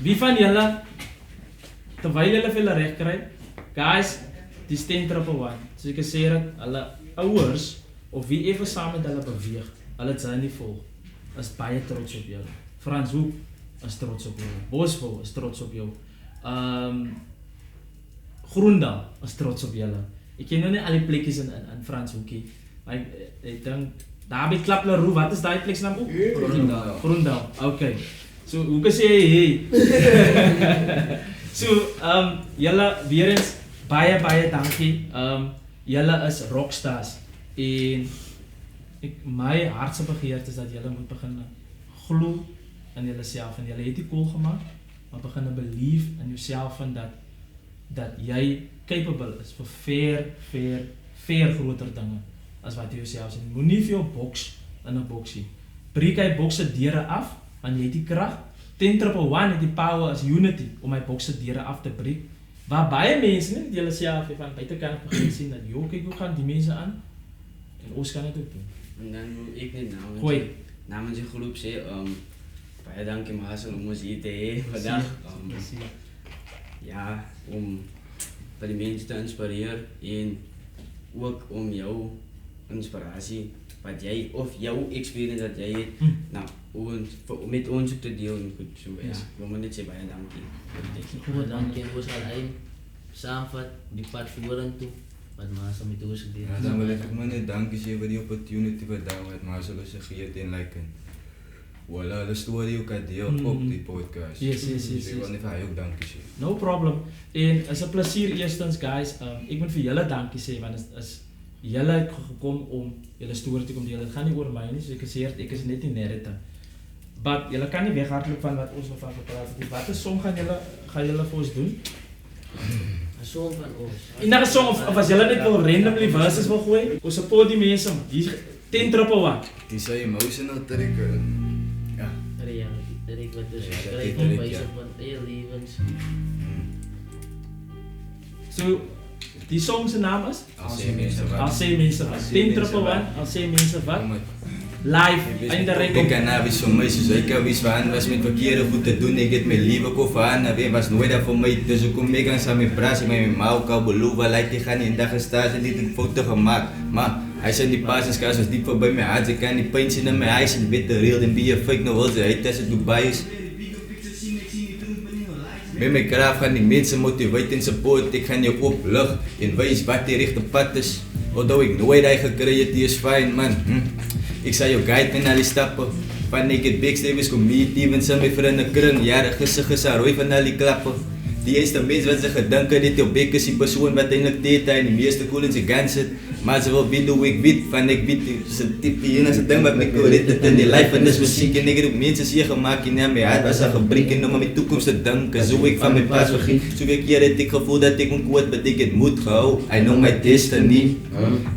wie van julle terwyl julle vir hulle reg kry, guys, die 10.1, soos ek gesê het, hulle ouers of wie ewe saam met hulle beweeg, hulle journey volg, is baie trots op julle. Frans Hoek is trots op jou. Bosbou is trots op jou. Groendal is trots op julle. Ek ken nou nie al die plekkies in Franshoekie, maar ek dink, daar by Klapleroe, wat is die pleks naam ook? Groendal, okay. So, hoe kan sê hey? So, julle weer eens, baie dankie. Julle is rockstars en my hartse begeerte is dat julle moet begin glo in julle self en julle het die kool gemaak, maar begin believe in jouself en dat jy capable is vir ver groter dinge as wat jy jouself sien. Moenie vir jou boks in 'n boksie. Breek hy bokse deure af, want jy het die krag. 10-1 het die power as unity om my bokse deure af te breek. Waar baie mense net julle self van buitekant begin sien dat joh, kyk hoe gaan die mense aan en ons kan dit ook doen. En dan wil ek net namens die groep sê, baie dankie Marcel om ons hier te hê vandag. Ja, om vir die mense te inspireer en ook om jou inspirasie wat jy of jou experience wat jy het, met ons ook te deel en goed so. Ja, ek wil maar net sê baie dankie. Goed, dankie en ons gaan saamvat die pad vorentoe wat Marcel met ons gedeel. Ja, dan wil ek maar net dankie sê vir die opportunity wat daar wat Marcel ons gegee het en like voilà, hulle storie ook deel op die podcast. Yes. Ek wil net vir hy ook dankie sê. No problem. En is 'n plesier eerstens guys. Ek moet vir julle dankie sê want is julle het gekom om julle storie te kom deel. Dit gaan nie oor my nie, soos ek gesê het, ek is net die narrator. But julle kan nie weghardloop van wat ons van gepraat het. Watter song gaan julle vir ons doen? 'n Song van ons. En 'n song of as julle net wil randomly verses wil gooi, ons support die mense. Hier 10-1. Dis 'n emotional track. Ja. Trek wat dus skryf op wyse van eie lewens. So die song se naam is Al sê mense wat. 10-1. Al sê mense wat. Live in die rekening. Ik kan nou zo mij zo ik heb iets van was met verkeerde goed te doen. Ik heb mijn lieve koffer aan, en was nooit daar voor mij. Dus ik kom mee gaan samen met praat, met mijn mouw kan beloven, lijkt die gaan in dag gestaan en dit een foto gemaakt. Maar hij zei die pasingskas was diep voorbij mijn hart. Ik kan die pijn zien in mijn huis en witte reel en bier fake nog wel. Hij tussen Dubai is. Met mijn kracht gaan die mensen motiveren en support. Ik ga je opluchten en wijs wat die rechte pad is. Although ik nooit eigen gekregen, die is fijn man. Ik zal je guide in al die stappen. Van ik het backstage comedy, even zijn mijn vrienden kring. Jaren gezicht aan rooi van al die klappen. Die eerste mensen wat ze gedenken, dit jouw bek is die persoon wat eindelijk deed en die meeste cool in zijn gang zit. Maar ze wil weten hoe ik weet, van ik weet, ze type hier en ze denken wat mij cool dit in die life en dus muziek. En ik heb ook mensen zeer gemaakt en mijn hart was een gebrek en om mijn toekomst te denken. Zo ik van mijn pas begin, zoveel keer heb ik gevoel dat ik een quote betekent moet gehouden. I know my destiny.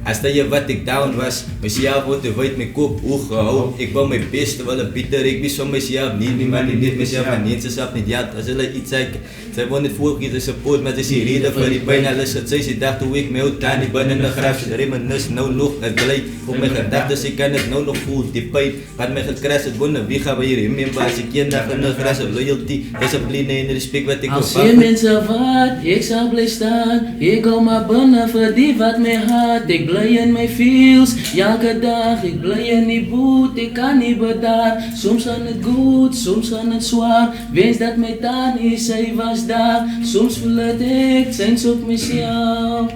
Als dat je wat ik down was, mezelf wordt de wijd mijn kop hoog gehouden. Ik wou mijn beste willen bieden, ik wist van mezelf niet maar niet mezelf en niet zelf niet. Ja, als ze iets zeggen, zij wou niet voorgeven support, maar ze is reden voor die pijn. Alles het zij, ze dacht hoe ik mij uittaan, ik ben in de graf. Reminis nou nog, het gelijk op mijn gedachten, ik kan het nou nog voelen. Die pijn had mij gekrast, het wonen, wie gaan we hier in mijn baas? Ik ken dag in de gras, loyalty, discipline en respect wat ik Als je mensen wat, ik zal blij staan. Ik hou maar binnen voor die wat mij haat. Ik blij in mijn feels, elke dag. Ik blij in die boet, ik kan niet bedaar. Soms gaan het goed, soms gaan het zwaar. Wens dat mij daar is, zij was daar. Soms voel het ik, zijn zoek mezelf.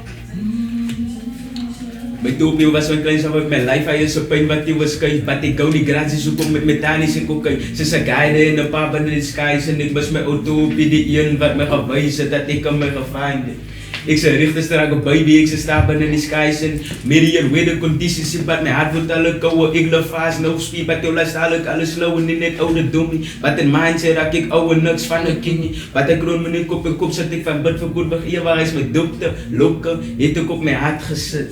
Mijn doopje was zo'n klein zo met mijn life, hij is op een wat die was kijk, wat ik die gratis zoek met metanis en koken. Ze zijn guide in een paar van de skies en ik was mijn auto op die een wat me gewijzen dat ik kan me gevinden. Ik zei richten strakke baby, ik zei stappen in die skies en meer weer condities in wat mijn hart wordt alle kouwen. Ik loop vast, no speed, wat jou laat alles slow en in het oude dommie. Wat in mindset raak ik oude niks van een kidney. Wat ik rond mijn kop en kop zet ik van bid voor goed begeer waar is mijn dokter, lokken, heeft ik op mijn hart gezet.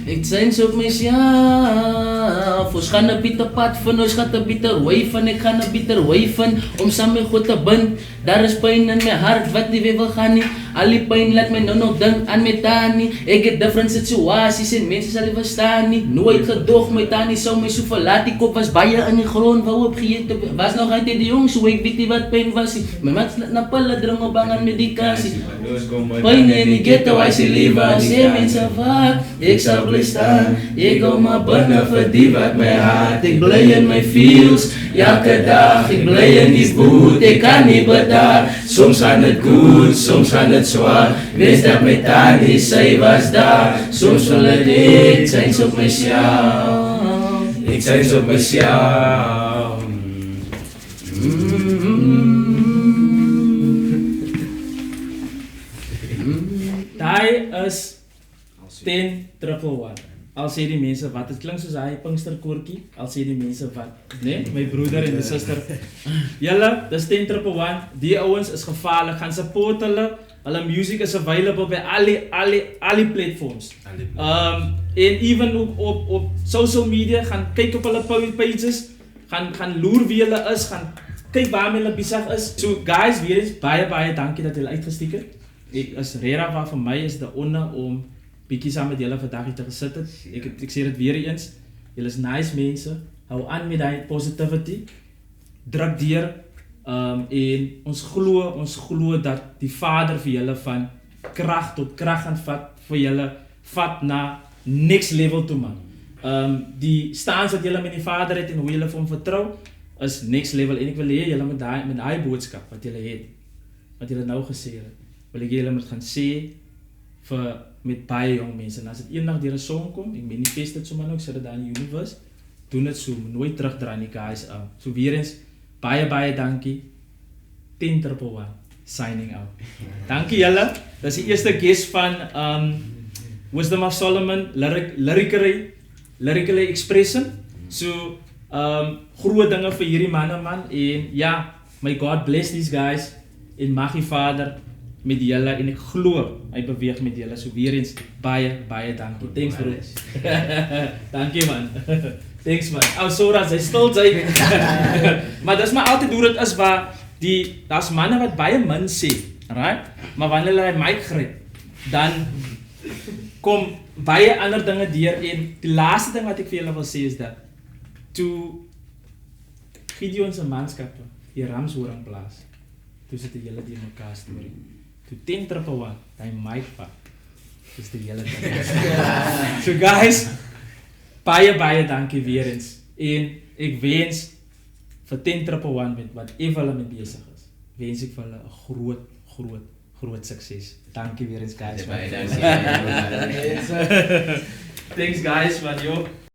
Ik zijn op mezelf. Ons gaan een bitter pad van, ons gaat een bitter way van. Ik ga een bitter way van, om samen goed te bind. Daar is pijn in mijn hart, wat die weer wil gaan niet. Al die pijn laat mij nou nog denken aan mijn tani. Ik heb different situaties en mensen zal je verstaan niet. Nooit gedoog, mijn tani zou mij zo verlaat. Die kop was bij je in die grond, wou op gegeten. Was nog altijd de jong, zo ik weet niet wat pijn was. Mijn maat slaat naar pillen, drang op aan medicatie. Pijn in die ghetto, hij is leven. Als je mensen vaak, ik zal blij staan. Ik hou maar binnen voor die wat mij haat. Ik blij in mijn feels, elke dag, ek bly in die boot, ek kan nie bedaar. Soms gaan het goed, soms gaan het zwaar. Wees dat my tannie, sy was daar. Soms wil het ek zijn op myself. Ek zijn op myself. Daai is 10-1-1. Al sê die mense wat, het klink soos hy Pinksterkoortjie, al sê die mense wat, nee, my broeder en die suster. Julle, dis 10-1-1, die ouens is gevaarlik, gaan support hulle music is available by al die platforms. En even ook op social media, gaan kyk op hulle pages, gaan loer wie hulle is, gaan kyk waarmee hulle besig is. So guys, weer eens, baie dankie dat julle uitgestiek het. Ek is regtig waar, vir my is dit 'n eer om bietjie saam met julle vandag hier te gesit het. Ek sê dit weer eens, julle is nice mense, hou aan met die positivity, druk deur, en ons glo dat die Vader vir julle van krag tot krag gaan vat, vir julle vat na next level toe man. Die stance wat julle met die Vader het en hoe julle vir hom vertrou, is next level, en ek wil hê julle met daai boodskap wat julle het, wat julle nou gesê het, wil ek julle moet gaan sê met baie jong mense. En as dit eendag deur 'n song kom, ek manifest dit sommer nou, ek sit dit daar in die universe, doen dit so, nooit terugdraai nie guys. So weer eens, baie dankie. 10-1-1, signing out. Dankie julle, dis die eerste guest van Wisdom of Solomon, lyrically expression. So, groot dinge vir hierdie man, en ja, may God bless these guys, en mag die Vader met julle, en ek glo, hy beweeg met julle, so weer eens, baie dankie. Thanks bro. Dankie man. Thanks man. Sorry, hy stil sy. Maar dis maar altyd hoe dit is, waar daar's manne wat baie min sê, right? Maar wanneer hulle die mic gryp, dan kom baie ander dinge deur, en die laaste ding wat ek vir julle wil sê is dat, toe Gideon se manskappe die ramshoring plaas, toe sit die hele ding mekaar storie. Toe 10-1-1, die mic vat, is die hele ding. So guys, baie dankie weer eens, en ek wens vir 10-1-1 met whatever hulle mee besig is, wens ek vir hulle 'n groot sukses. Dankie weer eens guys. Baie dankie. Thanks guys, man, yo.